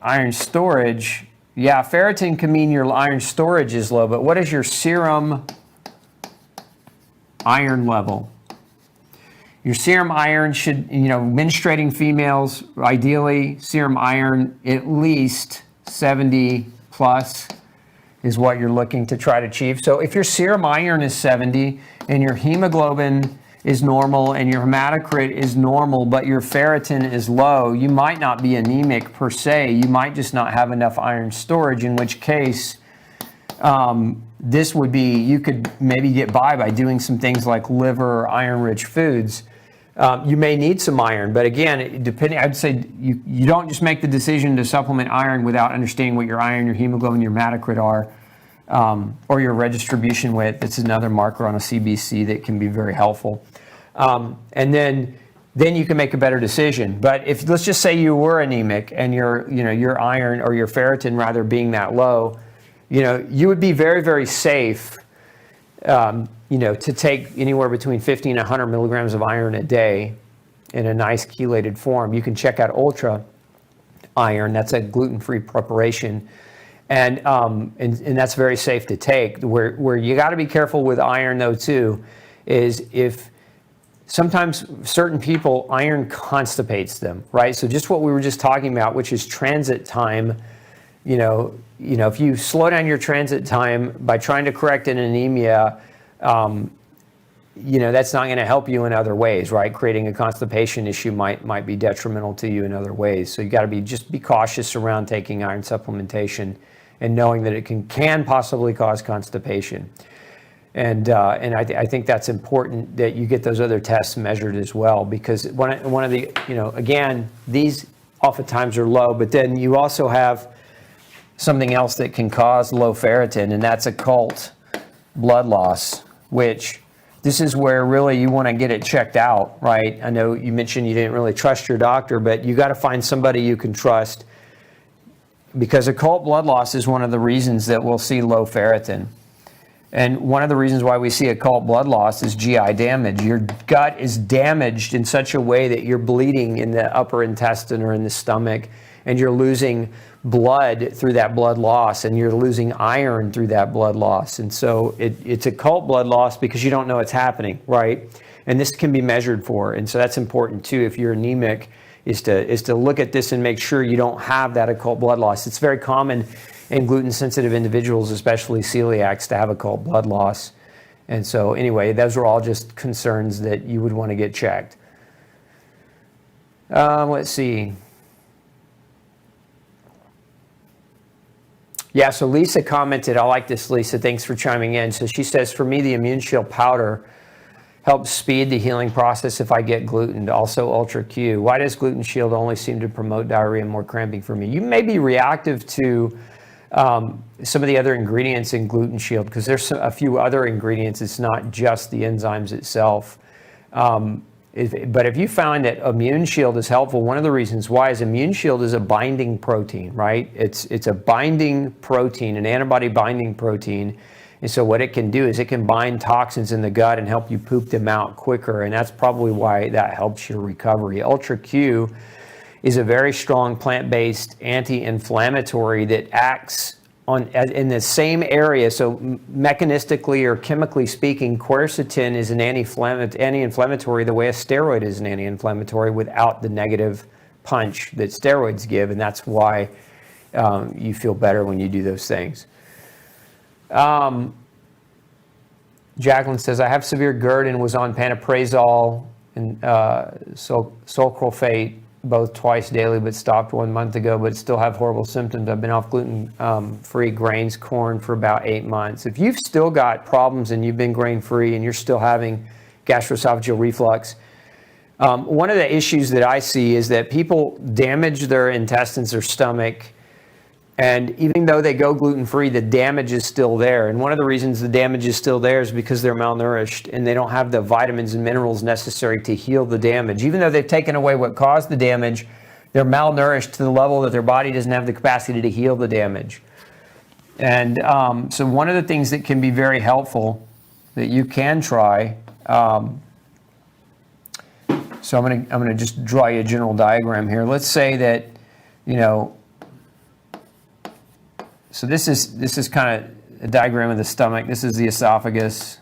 iron storage, yeah, ferritin can mean your iron storage is low, but what is your serum iron level? Your serum iron should, menstruating females, ideally serum iron at least 70 plus is what you're looking to try to achieve. So if your serum iron is 70 and your hemoglobin is normal and your hematocrit is normal, but your ferritin is low, you might not be anemic per se. You might just not have enough iron storage, in which case this would be, you could maybe get by doing some things like liver or iron-rich foods. You may need some iron, but again, I'd say you don't just make the decision to supplement iron without understanding what your iron, your hemoglobin, your hematocrit are, or your redistribution width. It's another marker on a CBC that can be very helpful. And then you can make a better decision. But if, let's just say you were anemic and your iron or your ferritin rather being that low, you would be very, very safe, to take anywhere between 50 and 100 milligrams of iron a day in a nice chelated form. You can check out Ultra Iron. That's a gluten-free preparation. And that's very safe to take. Where you got to be careful with iron, though, too, is if sometimes certain people, iron constipates them, right? So just what we were just talking about, which is transit time. If you slow down your transit time by trying to correct an anemia, that's not going to help you in other ways, right? Creating a constipation issue might be detrimental to you in other ways. So you got to just be cautious around taking iron supplementation and knowing that it can possibly cause constipation. And I think that's important that you get those other tests measured as well, because one of the, again, these oftentimes are low, but then you also have something else that can cause low ferritin, and that's occult blood loss, which this is where really you want to get it checked out, right? I know you mentioned you didn't really trust your doctor, but you got to find somebody you can trust, because occult blood loss is one of the reasons that we'll see low ferritin. And one of the reasons why we see occult blood loss is GI damage. Your gut is damaged in such a way that you're bleeding in the upper intestine or in the stomach, and you're losing blood through that blood loss, and you're losing iron through that blood loss. And so it's occult blood loss because you don't know it's happening, right? And this can be measured for. And so that's important too, if you're anemic, is to look at this and make sure you don't have that occult blood loss. It's very common in gluten-sensitive individuals, especially celiacs, to have occult blood loss. And so anyway, those are all just concerns that you would want to get checked. Let's see. Yeah, so Lisa commented, I like this, Lisa, thanks for chiming in. So she says, for me, the Immune Shield powder helps speed the healing process if I get glutened. Also Ultra Q. Why does Gluten Shield only seem to promote diarrhea and more cramping for me? You may be reactive to some of the other ingredients in Gluten Shield, because there's a few other ingredients. It's not just the enzymes itself. But if you find that Immune Shield is helpful, one of the reasons why is Immune Shield is a binding protein, right? It's a binding protein, an antibody binding protein. And so what it can do is it can bind toxins in the gut and help you poop them out quicker. And that's probably why that helps your recovery. Ultra Q is a very strong plant-based anti-inflammatory that acts in the same area. So mechanistically or chemically speaking, quercetin is an anti-inflammatory the way a steroid is an anti-inflammatory, without the negative punch that steroids give. And that's why you feel better when you do those things. Jacqueline says, I have severe GERD and was on pantoprazole and sulcrophate both twice daily, but stopped 1 month ago, but still have horrible symptoms. I've been off gluten-free grains, corn for about 8 months. If you've still got problems and you've been grain-free and you're still having gastroesophageal reflux, one of the issues that I see is that people damage their intestines or stomach, and even though they go gluten-free, the damage is still there. And one of the reasons the damage is still there is because they're malnourished and they don't have the vitamins and minerals necessary to heal the damage. Even though they've taken away what caused the damage, they're malnourished to the level that their body doesn't have the capacity to heal the damage. And so one of the things that can be very helpful that you can try, so I'm gonna just draw you a general diagram here. Let's say that, so this is kind of a diagram of the stomach. This is the esophagus,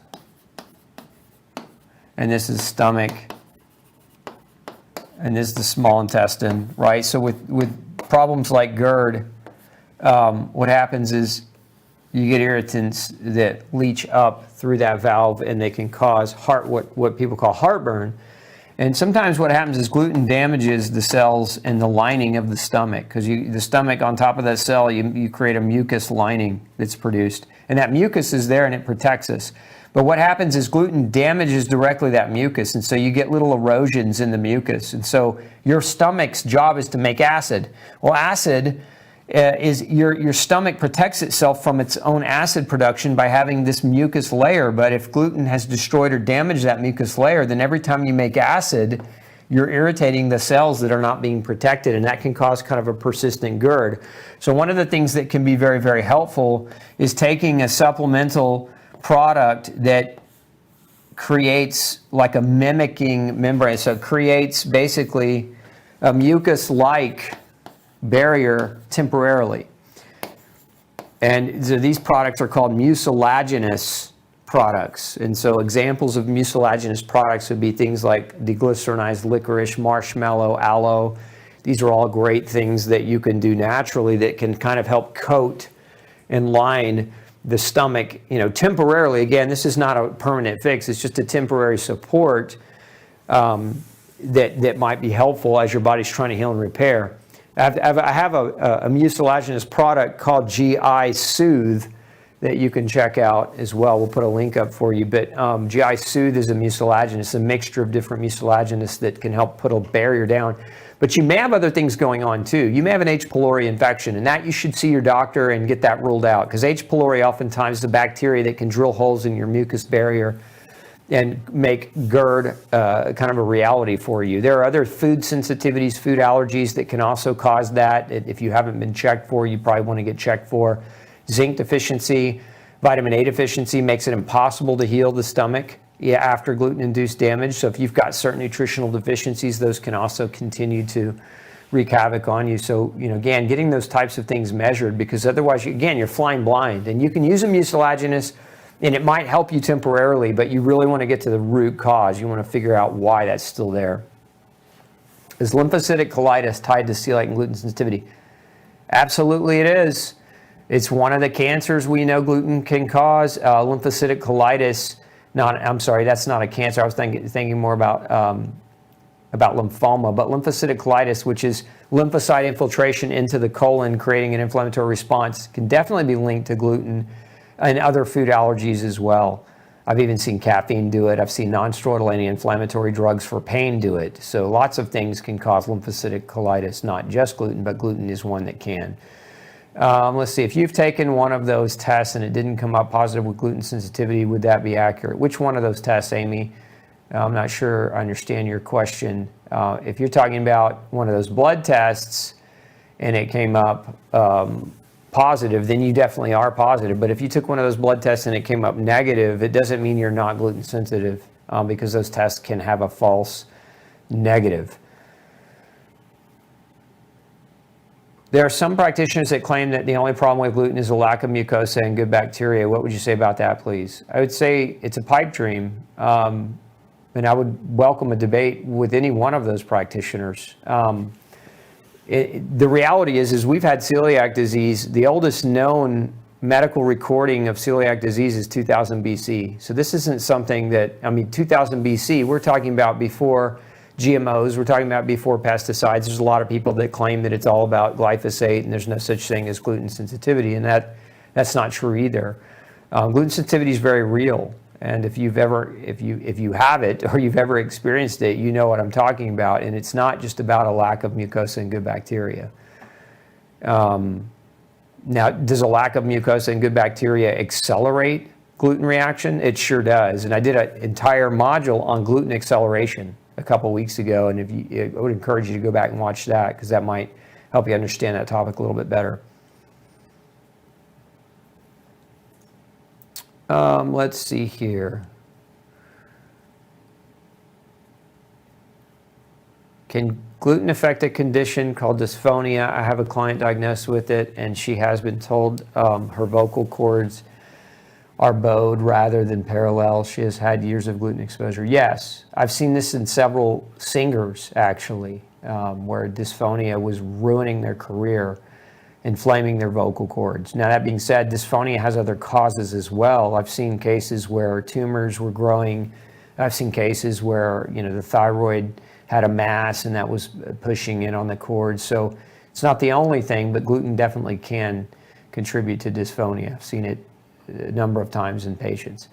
and this is stomach, and this is the small intestine, right? So with problems like GERD, what happens is you get irritants that leach up through that valve, and they can cause what people call heartburn. And sometimes what happens is gluten damages the cells and the lining of the stomach, because the stomach, on top of that cell, you create a mucus lining that's produced. And that mucus is there and it protects us. But what happens is gluten damages directly that mucus, and so you get little erosions in the mucus. And so your stomach's job is to make acid. Well, acid is your stomach protects itself from its own acid production by having this mucus layer. But if gluten has destroyed or damaged that mucus layer, then every time you make acid, you're irritating the cells that are not being protected, and that can cause kind of a persistent GERD. So one of the things that can be very, very helpful is taking a supplemental product that creates like a mimicking membrane. So it creates basically a mucus-like barrier temporarily. And so these products are called mucilaginous products. And so examples of mucilaginous products would be things like deglycerinized licorice, marshmallow, aloe. These are all great things that you can do naturally that can kind of help coat and line the stomach, temporarily. Again, this is not a permanent fix. It's just a temporary support that might be helpful as your body's trying to heal and repair. I have a mucilaginous product called GI Soothe that you can check out as well. We'll put a link up for you. But GI Soothe is a mucilaginous, a mixture of different mucilaginous that can help put a barrier down. But you may have other things going on too. You may have an H. pylori infection, and that you should see your doctor and get that ruled out, because H. pylori oftentimes is a bacteria that can drill holes in your mucus barrier and make GERD kind of a reality for you. There are other food sensitivities, food allergies that can also cause that. If you haven't been checked for, you probably want to get checked for. Zinc deficiency, vitamin A deficiency makes it impossible to heal the stomach after gluten-induced damage. So if you've got certain nutritional deficiencies, those can also continue to wreak havoc on you. So, again, getting those types of things measured, because otherwise, you're flying blind. And you can use a mucilaginous, and it might help you temporarily, but you really want to get to the root cause. You want to figure out why that's still there. Is lymphocytic colitis tied to celiac and gluten sensitivity? Absolutely it is. It's one of the cancers we know gluten can cause. Lymphocytic colitis, that's not a cancer. I was thinking more about about lymphoma, but lymphocytic colitis, which is lymphocyte infiltration into the colon, creating an inflammatory response, can definitely be linked to gluten and other food allergies as well. I've even seen caffeine do it. I've seen non-steroidal anti-inflammatory drugs for pain do it. So lots of things can cause lymphocytic colitis, not just gluten, but gluten is one that can. Let's see, if you've taken one of those tests and it didn't come up positive with gluten sensitivity, would that be accurate? Which one of those tests, Amy? I'm not sure I understand your question. If you're talking about one of those blood tests and it came up positive, then you definitely are positive. But if you took one of those blood tests and it came up negative, it doesn't mean you're not gluten sensitive, because those tests can have a false negative. There are some practitioners that claim that the only problem with gluten is a lack of mucosa and good bacteria. What would you say about that, please? I would say it's a pipe dream, and I would welcome a debate with any one of those practitioners. The reality is we've had celiac disease. The oldest known medical recording of celiac disease is 2000 BC. So this isn't something that, 2000 BC, we're talking about before GMOs, we're talking about before pesticides. There's a lot of people that claim that it's all about glyphosate and there's no such thing as gluten sensitivity, and that's not true either. Gluten sensitivity is very real, and if you have it or you've ever experienced it, you know what I'm talking about, and it's not just about a lack of mucosa and good bacteria. Now, does a lack of mucosa and good bacteria accelerate gluten reaction? It sure does, and I did an entire module on gluten acceleration a couple weeks ago, and I would encourage you to go back and watch that, because that might help you understand that topic a little bit better. Let's see here. Can gluten affect a condition called dysphonia? I have a client diagnosed with it, and she has been told her vocal cords are bowed rather than parallel. She has had years of gluten exposure. Yes, I've seen this in several singers, actually, where dysphonia was ruining their career, inflaming their vocal cords. Now, that being said, dysphonia has other causes as well. I've seen cases where tumors were growing. I've seen cases where, the thyroid had a mass and that was pushing in on the cords. So it's not the only thing, but gluten definitely can contribute to dysphonia. I've seen it a number of times in patients.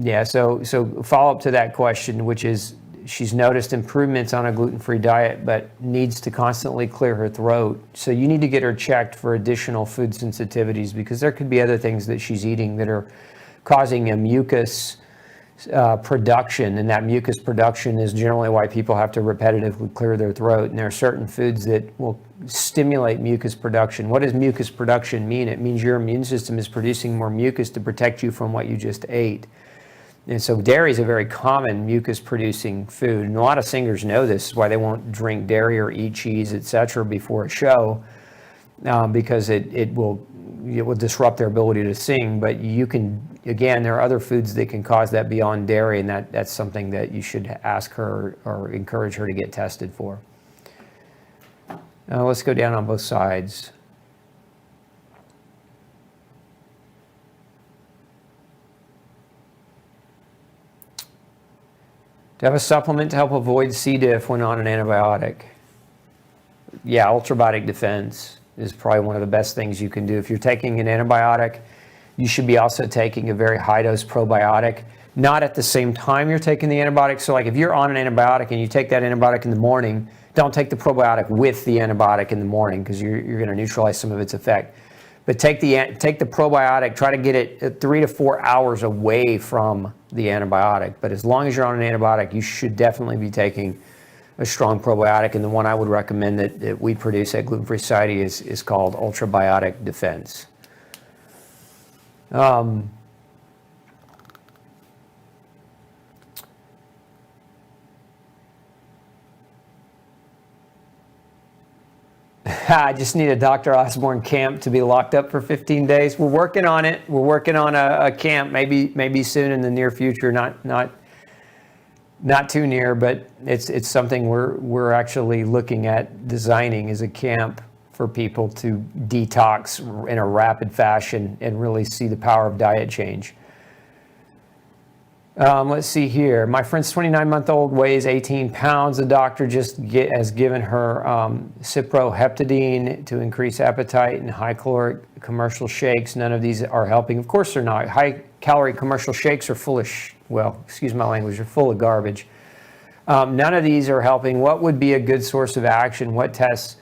Yeah, so follow up to that question, which is she's noticed improvements on a gluten-free diet, but needs to constantly clear her throat. So you need to get her checked for additional food sensitivities, because there could be other things that she's eating that are causing a mucus production, and that mucus production is generally why people have to repetitively clear their throat. And there are certain foods that will stimulate mucus production. What does mucus production mean? It means your immune system is producing more mucus to protect you from what you just ate. And so dairy is a very common mucus-producing food, and a lot of singers know this. Is why they won't drink dairy or eat cheese, etc., before a show, because it will disrupt their ability to sing. But you can, again, there are other foods that can cause that beyond dairy, and that's something that you should ask her or encourage her to get tested for. Let's go down on both sides. To have a supplement to help avoid C. diff when on an antibiotic? Yeah, ultrabiotic defense is probably one of the best things you can do. If you're taking an antibiotic, you should be also taking a very high-dose probiotic, not at the same time you're taking the antibiotic. So like if you're on an antibiotic and you take that antibiotic in the morning, don't take the probiotic with the antibiotic in the morning, because you're going to neutralize some of its effect. But take the probiotic, try to get it 3 to 4 hours away from the antibiotic. But as long as you're on an antibiotic, you should definitely be taking a strong probiotic. And the one I would recommend that we produce at Gluten Free Society is called Ultrabiotic Defense. I just need a Dr. Osborne camp to be locked up for 15 days. We're working on it. We're working on a camp, maybe soon in the near future, not too near, but it's something we're actually looking at designing as a camp for people to detox in a rapid fashion and really see the power of diet change. Let's see here. My friend's 29-month-old weighs 18 pounds. The doctor has given her cyproheptadine to increase appetite and high-caloric commercial shakes. None of these are helping. Of course they're not. High-calorie commercial shakes are full of, excuse my language, they're full of garbage. None of these are helping. What would be a good source of action? What tests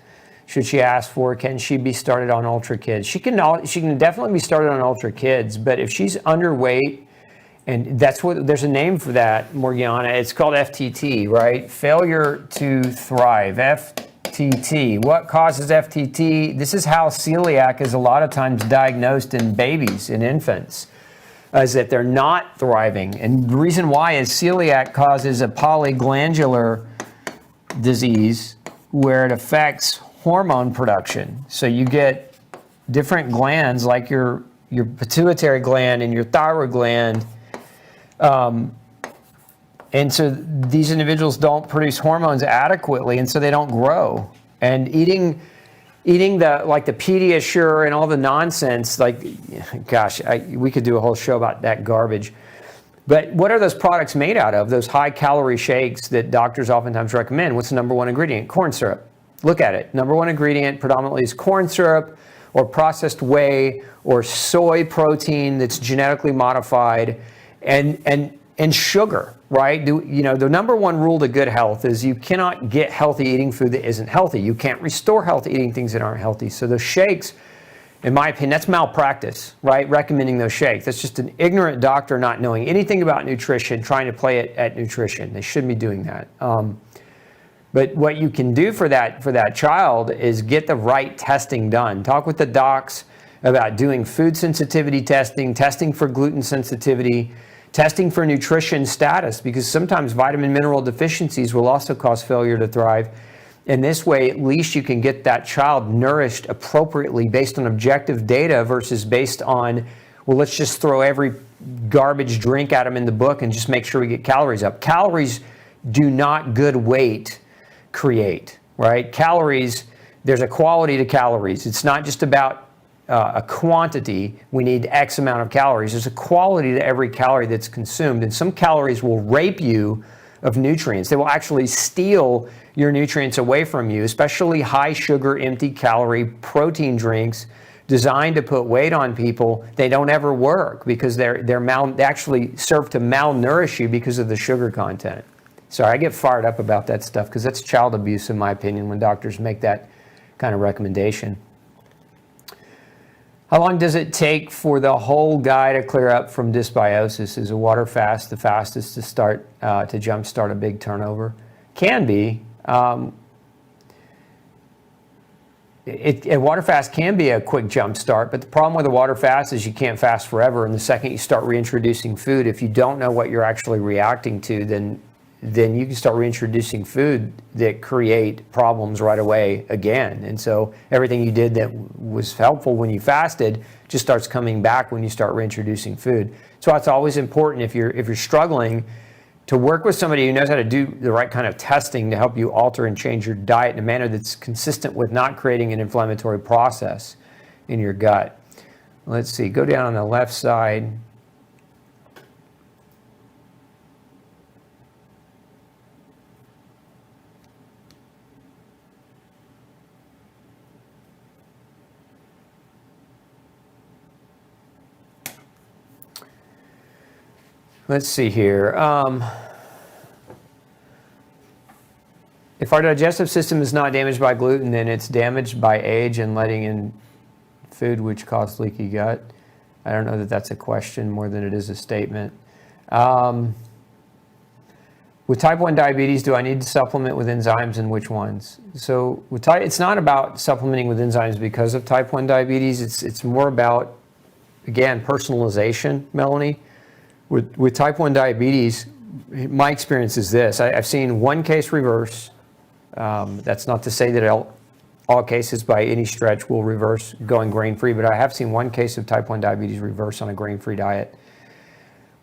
should she ask for? Can she be started on Ultra Kids? She can definitely be started on Ultra Kids, but if she's underweight, and there's a name for that, Morgiana. It's called FTT, right? Failure to thrive, FTT. What causes FTT? This is how celiac is a lot of times diagnosed in babies, in infants, is that they're not thriving. And the reason why is celiac causes a polyglandular disease where it affects hormone production. So you get different glands like your pituitary gland and your thyroid gland. And so these individuals don't produce hormones adequately, and so they don't grow. And eating the Pediasure and all the nonsense, we could do a whole show about that garbage. But what are those products made out of? Those high-calorie shakes that doctors oftentimes recommend. What's the number one ingredient? Corn syrup. Look at it. Number one ingredient predominantly is corn syrup or processed whey or soy protein that's genetically modified. And sugar, right? The number one rule to good health is you cannot get healthy eating food that isn't healthy. You can't restore health eating things that aren't healthy. So those shakes, in my opinion, that's malpractice, right? Recommending those shakes. That's just an ignorant doctor not knowing anything about nutrition, trying to play it at nutrition. They shouldn't be doing that. But what you can do for that child is get the right testing done. Talk with the docs about doing food sensitivity testing for gluten sensitivity, testing for nutrition status, because sometimes vitamin mineral deficiencies will also cause failure to thrive. In this way, at least you can get that child nourished appropriately based on objective data versus based on, well, let's just throw every garbage drink at them in the book and just make sure we get calories up. Calories do not good weight create, right? Calories, there's a quality to calories. It's not just about a quantity. We need X amount of calories. There's a quality to every calorie that's consumed, and some calories will rape you of nutrients. They will actually steal your nutrients away from you, especially high sugar, empty calorie protein drinks designed to put weight on people. They don't ever work because they actually serve to malnourish you because of the sugar content. Sorry, I get fired up about that stuff because that's child abuse in my opinion when doctors make that kind of recommendation. How long does it take for the whole guy to clear up from dysbiosis? Is a water fast the fastest to jumpstart a big turnover? Can be. A water fast can be a quick jump start, but the problem with a water fast is you can't fast forever. And the second you start reintroducing food, if you don't know what you're actually reacting to, then you can start reintroducing food that create problems right away again. And so everything you did that was helpful when you fasted just starts coming back when you start reintroducing food. So it's always important if you're struggling to work with somebody who knows how to do the right kind of testing to help you alter and change your diet in a manner that's consistent with not creating an inflammatory process in your gut. Let's see, go down on the left side. Let's see here. If our digestive system is not damaged by gluten, then it's damaged by age and letting in food which causes leaky gut. I don't know that that's a question more than it is a statement. With type 1 diabetes, do I need to supplement with enzymes and which ones? So it's not about supplementing with enzymes because of type 1 diabetes. It's more about, again, personalization, Melanie. With type 1 diabetes, my experience is this. I've seen one case reverse. That's not to say that all cases by any stretch will reverse going grain-free, but I have seen one case of type 1 diabetes reverse on a grain-free diet.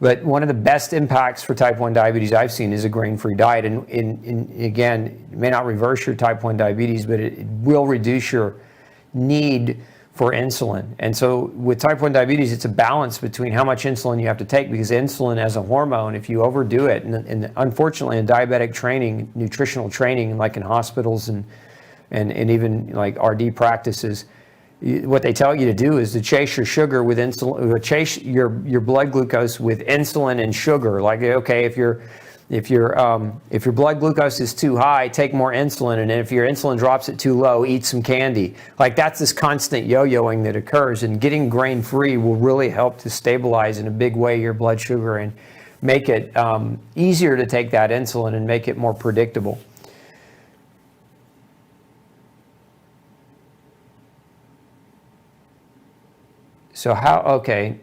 But one of the best impacts for type 1 diabetes I've seen is a grain-free diet. And again, it may not reverse your type 1 diabetes, but it will reduce your need for insulin. And so with type 1 diabetes, it's a balance between how much insulin you have to take, because insulin as a hormone, if you overdo it, and unfortunately in diabetic training, nutritional training, like in hospitals and even like RD practices, what they tell you to do is to chase your sugar with insulin, chase your blood glucose with insulin and sugar. Like, okay, if your blood glucose is too high, take more insulin, and if your insulin drops it too low, eat some candy. Like, that's this constant yo-yoing that occurs, and getting grain-free will really help to stabilize in a big way your blood sugar and make it easier to take that insulin and make it more predictable. So okay.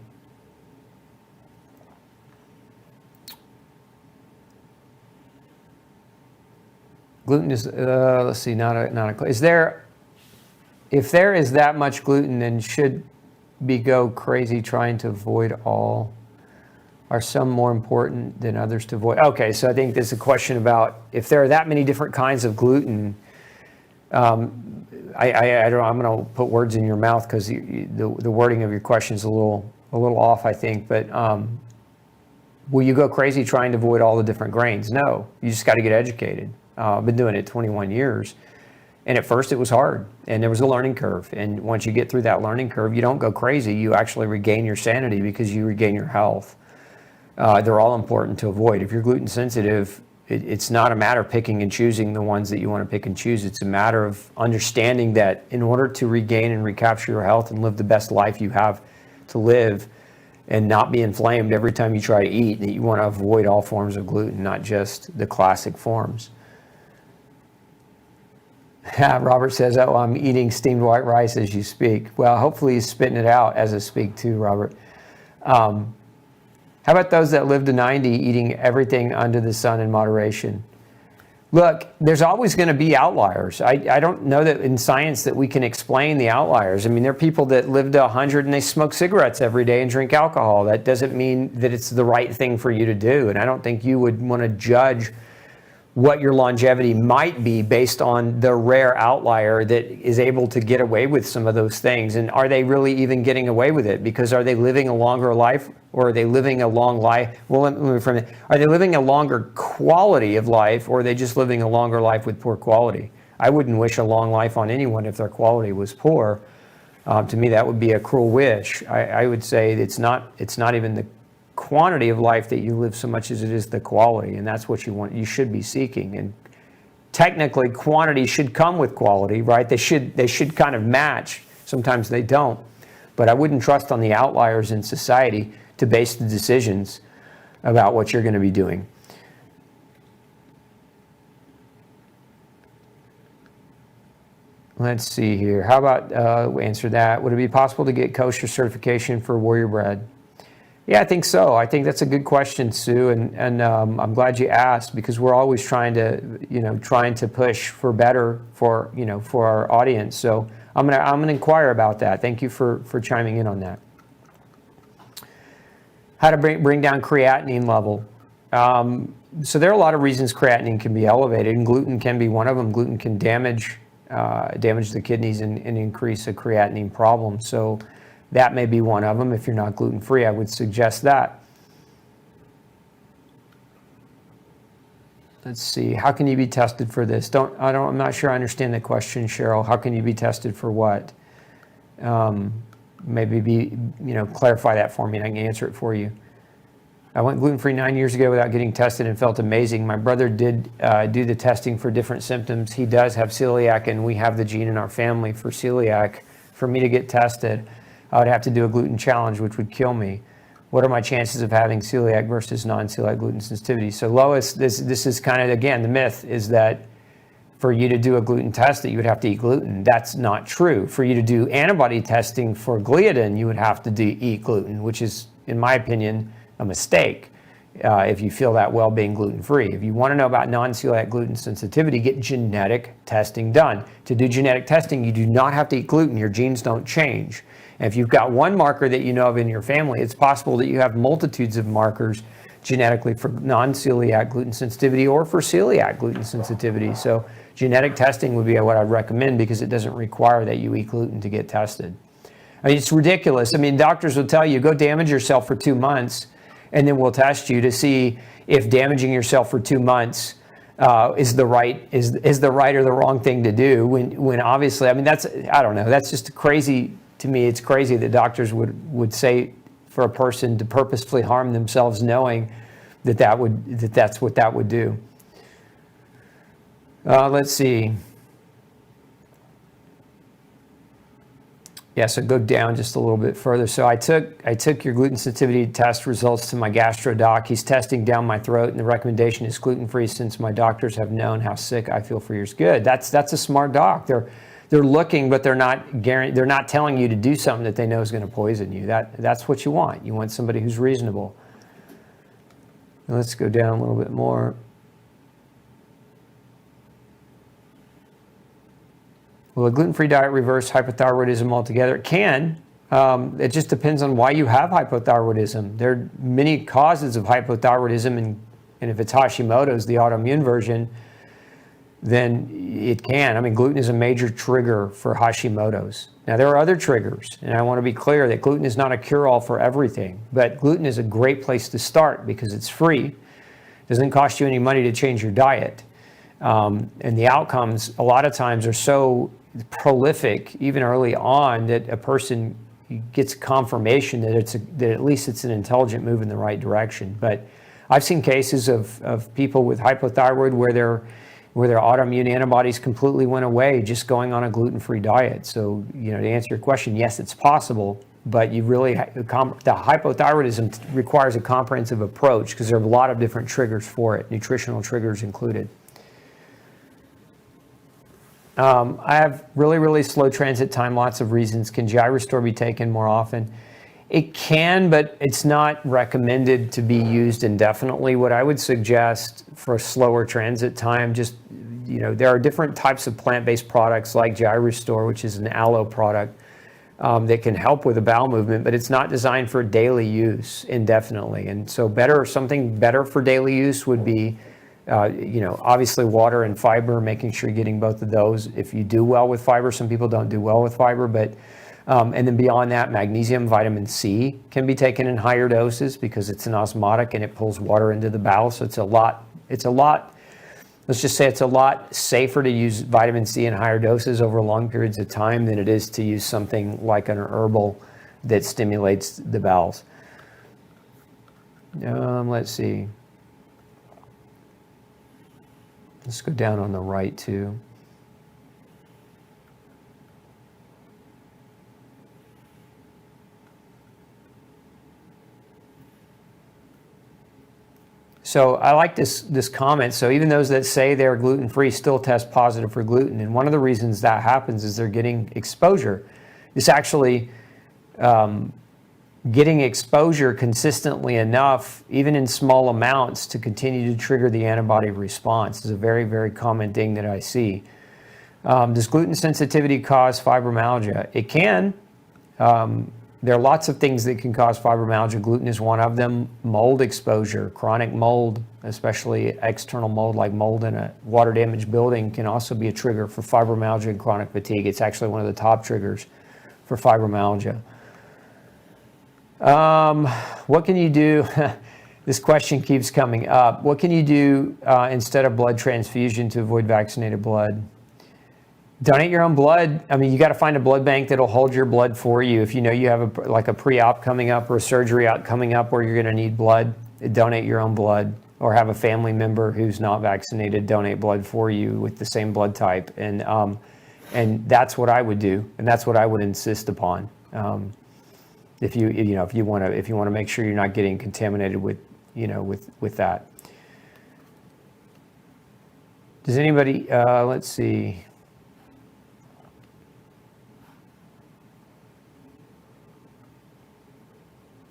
Gluten is, let's see, if there is that much gluten, then should be go crazy trying to avoid all? Are some more important than others to avoid? Okay, so I think there's a question about if there are that many different kinds of gluten. I don't know, I'm going to put words in your mouth because the wording of your question is a little off, I think. But will you go crazy trying to avoid all the different grains? No, you just got to get educated. I've been doing it 21 years. And at first it was hard, and there was a learning curve. And once you get through that learning curve, you don't go crazy. You actually regain your sanity because you regain your health. They're all important to avoid. If you're gluten sensitive, it's not a matter of picking and choosing the ones that you want to pick and choose. It's a matter of understanding that in order to regain and recapture your health and live the best life you have to live and not be inflamed every time you try to eat, that you want to avoid all forms of gluten, not just the classic forms. Robert says, oh, I'm eating steamed white rice as you speak. Well, hopefully he's spitting it out as I speak too, Robert. How about those that live to 90 eating everything under the sun in moderation? Look, there's always going to be outliers. I don't know that in science that we can explain the outliers. I mean, there are people that live to 100 and they smoke cigarettes every day and drink alcohol. That doesn't mean that it's the right thing for you to do. And I don't think you would want to judge what your longevity might be based on the rare outlier that is able to get away with some of those things. And are they really even getting away with it? Because are they living a longer life, or are they living a long life? Well, let me from it. Are they living a longer quality of life, or are they just living a longer life with poor quality? I wouldn't wish a long life on anyone if their quality was poor. To me, that would be a cruel wish. I would say it's not even the quantity of life that you live so much as it is the quality, and that's what you should be seeking. And technically quantity should come with quality, right? They should kind of match. Sometimes they don't, but I wouldn't trust on the outliers in society to base the decisions about what you're going to be doing. Let's see here. How about answer that? Would it be possible to get kosher certification for warrior bread? Yeah, I think so. I think that's a good question, Sue, and I'm glad you asked, because we're always trying to push for better for our audience. So I'm gonna inquire about that. Thank you for chiming in on that. How to bring down creatinine level. So there are a lot of reasons creatinine can be elevated, and gluten can be one of them. Gluten can damage the kidneys and increase a creatinine problem. So that may be one of them. If you're not gluten-free, I would suggest that. Let's see. How can you be tested for this? I'm not sure I understand the question, Cheryl. How can you be tested for what? Maybe clarify that for me and I can answer it for you. I went gluten-free 9 years ago without getting tested and felt amazing. My brother did do the testing for different symptoms. He does have celiac, and we have the gene in our family for celiac. For me to get tested, I would have to do a gluten challenge, which would kill me. What are my chances of having celiac versus non-celiac gluten sensitivity? So Lois, this is kind of, again, the myth is that for you to do a gluten test that you would have to eat gluten. That's not true. For you to do antibody testing for gliadin, you would have to eat gluten, which is, in my opinion, a mistake if you feel that well being gluten-free. If you want to know about non-celiac gluten sensitivity, get genetic testing done. To do genetic testing, you do not have to eat gluten. Your genes don't change. And if you've got one marker that you know of in your family, it's possible that you have multitudes of markers genetically for non-celiac gluten sensitivity or for celiac gluten sensitivity. So genetic testing would be what I'd recommend, because it doesn't require that you eat gluten to get tested. I mean, it's ridiculous. I mean, doctors will tell you, go damage yourself for 2 months, and then we'll test you to see if damaging yourself for 2 months is the right or the wrong thing to do. When obviously, I mean, I don't know. That's just crazy to me. It's crazy that doctors would say for a person to purposefully harm themselves, knowing that's what that would do. Let's see. Yeah, so go down just a little bit further. So I took your gluten sensitivity test results to my gastro doc. He's testing down my throat, and the recommendation is gluten-free, since my doctors have known how sick I feel for years. Good. That's a smart doc. They're looking, but they're not telling you to do something that they know is going to poison you. That's what you want. You want somebody who's reasonable. Now let's go down a little bit more. Will a gluten-free diet reverse hypothyroidism altogether? It can. It just depends on why you have hypothyroidism. There are many causes of hypothyroidism, and if it's Hashimoto's, the autoimmune version, then it can. I mean, gluten is a major trigger for Hashimoto's. Now, there are other triggers, and I want to be clear that gluten is not a cure-all for everything, but gluten is a great place to start because it's free. It doesn't cost you any money to change your diet. And the outcomes a lot of times are so prolific, even early on, that a person gets confirmation that at least it's an intelligent move in the right direction. But I've seen cases of people with hypothyroid where their autoimmune antibodies completely went away just going on a gluten-free diet. So, to answer your question, yes, it's possible, but the hypothyroidism requires a comprehensive approach because there are a lot of different triggers for it, nutritional triggers included. I have really, really slow transit time, lots of reasons. Can GI Restore be taken more often? It can, but it's not recommended to be used indefinitely. What I would suggest for slower transit time, there are different types of plant-based products like GI Restore, which is an aloe product that can help with the bowel movement, but it's not designed for daily use indefinitely. And so something better for daily use would be obviously water and fiber, making sure you're getting both of those. If you do well with fiber, some people don't do well with fiber, but and then beyond that, magnesium, vitamin C can be taken in higher doses because it's an osmotic and it pulls water into the bowel. So it's a lot, let's just say it's a lot safer to use vitamin C in higher doses over long periods of time than it is to use something like an herbal that stimulates the bowels. Let's see. Let's go down on the right too. So I like this comment. So even those that say they're gluten-free still test positive for gluten. And one of the reasons that happens is they're getting exposure. It's actually getting exposure consistently enough, even in small amounts, to continue to trigger the antibody response is a very, very common thing that I see. Does gluten sensitivity cause fibromyalgia? It can. There are lots of things that can cause fibromyalgia. Gluten is one of them. Mold exposure, chronic mold, especially external mold like mold in a water-damaged building, can also be a trigger for fibromyalgia and chronic fatigue. It's actually one of the top triggers for fibromyalgia. What can you do? This question keeps coming up. What can you do instead of blood transfusion to avoid vaccinated blood? Donate your own blood. I mean, you got to find a blood bank that'll hold your blood for you. If you know you have a pre-op coming up or a surgery out coming up where you're going to need blood, donate your own blood, or have a family member who's not vaccinated donate blood for you with the same blood type. And that's what I would do, and that's what I would insist upon. If you want to make sure you're not getting contaminated with that. Does anybody? Let's see.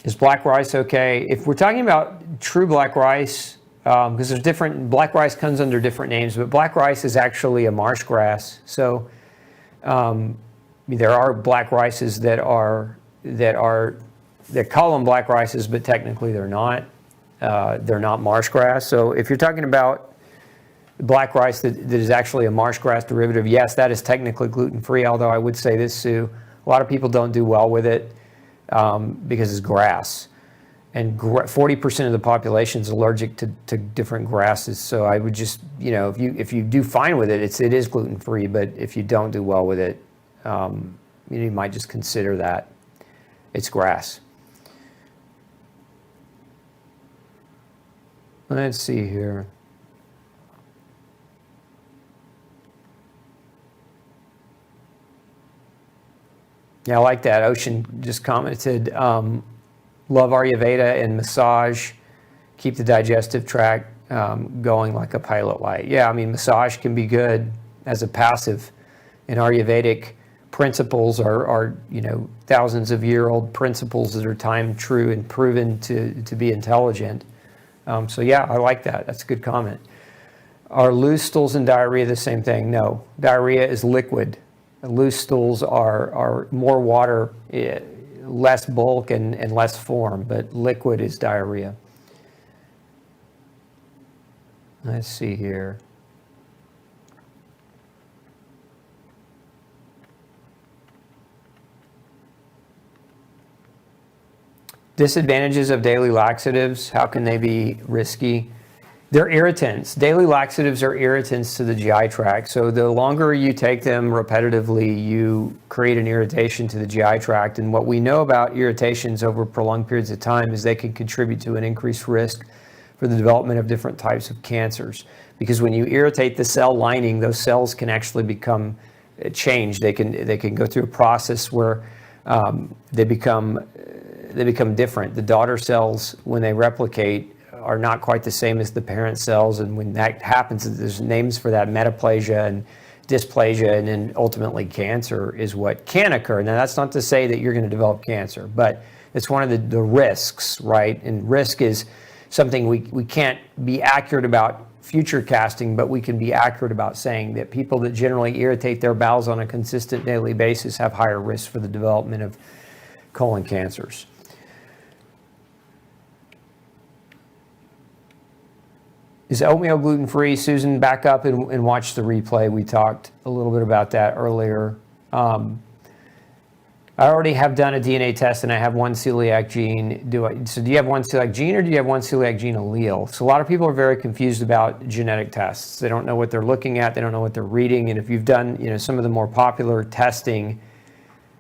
Is black rice okay? If we're talking about true black rice, because there's black rice comes under different names, but black rice is actually a marsh grass. So there are black rices that call them black rices, but technically they're not. They're not marsh grass. So if you're talking about black rice that is actually a marsh grass derivative, yes, that is technically gluten-free, although I would say this, Sue, a lot of people don't do well with it because it's grass. And 40% of the population is allergic to different grasses. So I would just, if you do fine with it, it is gluten-free, but if you don't do well with it, you might just consider that it's grass. Let's see here. Yeah, I like that. Ocean just commented, love Ayurveda and massage, keep the digestive tract going like a pilot light. Yeah, I mean, massage can be good as a passive. And Ayurvedic principles are thousands of year old principles that are time true and proven to be intelligent. So yeah, I like that. That's a good comment. Are loose stools and diarrhea the same thing? No. Diarrhea is liquid. Loose stools are more water, less bulk and less form, but liquid is diarrhea. Let's see here. Disadvantages of daily laxatives, how can they be risky? They're irritants. Daily laxatives are irritants to the GI tract. So the longer you take them repetitively, you create an irritation to the GI tract. And what we know about irritations over prolonged periods of time is they can contribute to an increased risk for the development of different types of cancers. Because when you irritate the cell lining, those cells can actually become changed. They can go through a process where they become different. The daughter cells, when they replicate, are not quite the same as the parent cells, and when that happens, there's names for that: metaplasia and dysplasia, and then ultimately cancer is what can occur. Now, that's not to say that you're going to develop cancer, but it's one of the risks, right? And risk is something we can't be accurate about future casting, but we can be accurate about saying that people that generally irritate their bowels on a consistent daily basis have higher risk for the development of colon cancers. Is oatmeal gluten-free? Susan, back up and watch the replay. We talked a little bit about that earlier. I already have done a DNA test and I have one celiac gene. Do you have one celiac gene or do you have one celiac gene allele? So a lot of people are very confused about genetic tests. They don't know what they're looking at. They don't know what they're reading. And if you've done some of the more popular testing,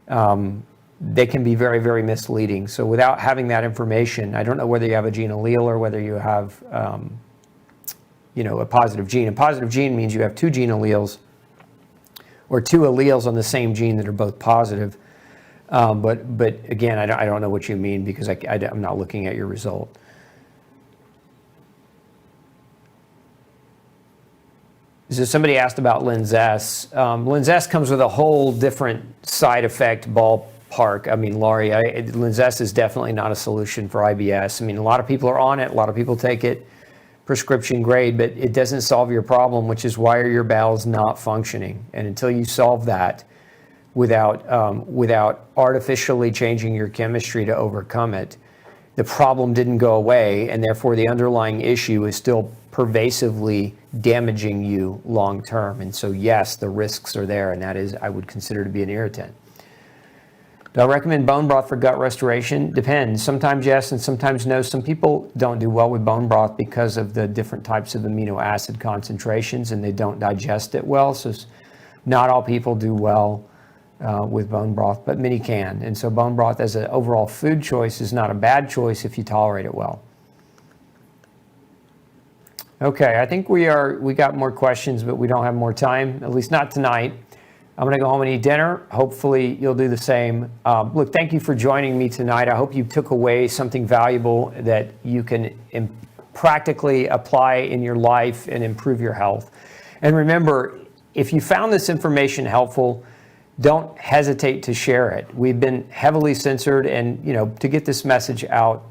they can be very, very misleading. So without having that information, I don't know whether you have a gene allele or whether you have a positive gene. A positive gene means you have two gene alleles or two alleles on the same gene that are both positive. But again, I don't know what you mean because I'm not looking at your result. So somebody asked about Linzess. Linzess comes with a whole different side effect ballpark. I mean, Laurie, Linzess is definitely not a solution for IBS. I mean, a lot of people are on it. A lot of people take it prescription grade, but it doesn't solve your problem, which is why are your bowels not functioning? And until you solve that without artificially changing your chemistry to overcome it, the problem didn't go away, and therefore the underlying issue is still pervasively damaging you long term. And so yes, the risks are there, and that is, I would consider to be an irritant. Do I recommend bone broth for gut restoration? Depends. Sometimes yes and sometimes no. Some people don't do well with bone broth because of the different types of amino acid concentrations and they don't digest it well. So not all people do well with bone broth, but many can. And so bone broth as an overall food choice is not a bad choice if you tolerate it well. Okay, I think we got more questions, but we don't have more time, at least not tonight. I'm going to go home and eat dinner. Hopefully you'll do the same. Look, thank you for joining me tonight. I hope you took away something valuable that you can practically apply in your life and improve your health. And remember, if you found this information helpful, don't hesitate to share it. We've been heavily censored, and to get this message out,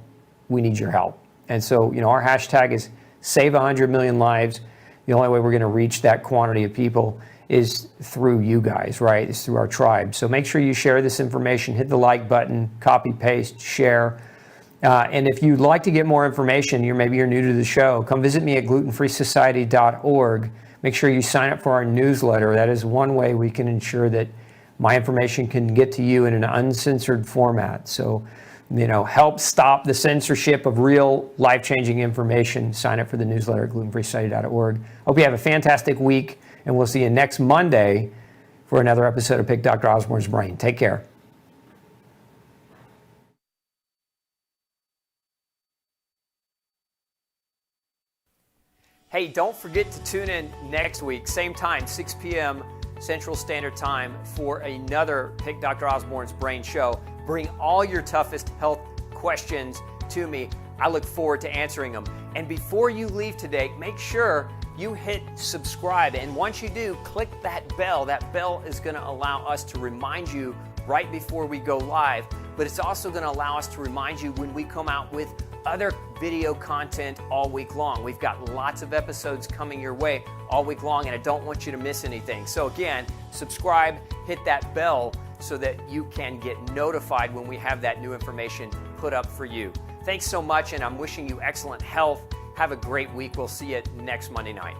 we need your help. And so, our hashtag is Save 100 Million Lives. The only way we're going to reach that quantity of people is through you guys, right? It's through our tribe. So make sure you share this information, hit the like button, copy, paste, share. And if you'd like to get more information, maybe you're new to the show, come visit me at glutenfreesociety.org. Make sure you sign up for our newsletter. That is one way we can ensure that my information can get to you in an uncensored format. So, help stop the censorship of real life-changing information. Sign up for the newsletter at glutenfreesociety.org. Hope you have a fantastic week, and we'll see you next Monday for another episode of Pick Dr. Osborne's Brain. Take care. Hey, don't forget to tune in next week, same time, 6 p.m. Central Standard Time, for another Pick Dr. Osborne's Brain show. Bring all your toughest health questions to me. I look forward to answering them. And before you leave today, make sure you hit subscribe. And once you do, click that bell. That bell is going to allow us to remind you right before we go live. But it's also going to allow us to remind you when we come out with other video content all week long. We've got lots of episodes coming your way all week long, and I don't want you to miss anything. So again, subscribe, hit that bell so that you can get notified when we have that new information put up for you. Thanks so much, and I'm wishing you excellent health. Have a great week. We'll see you next Monday night.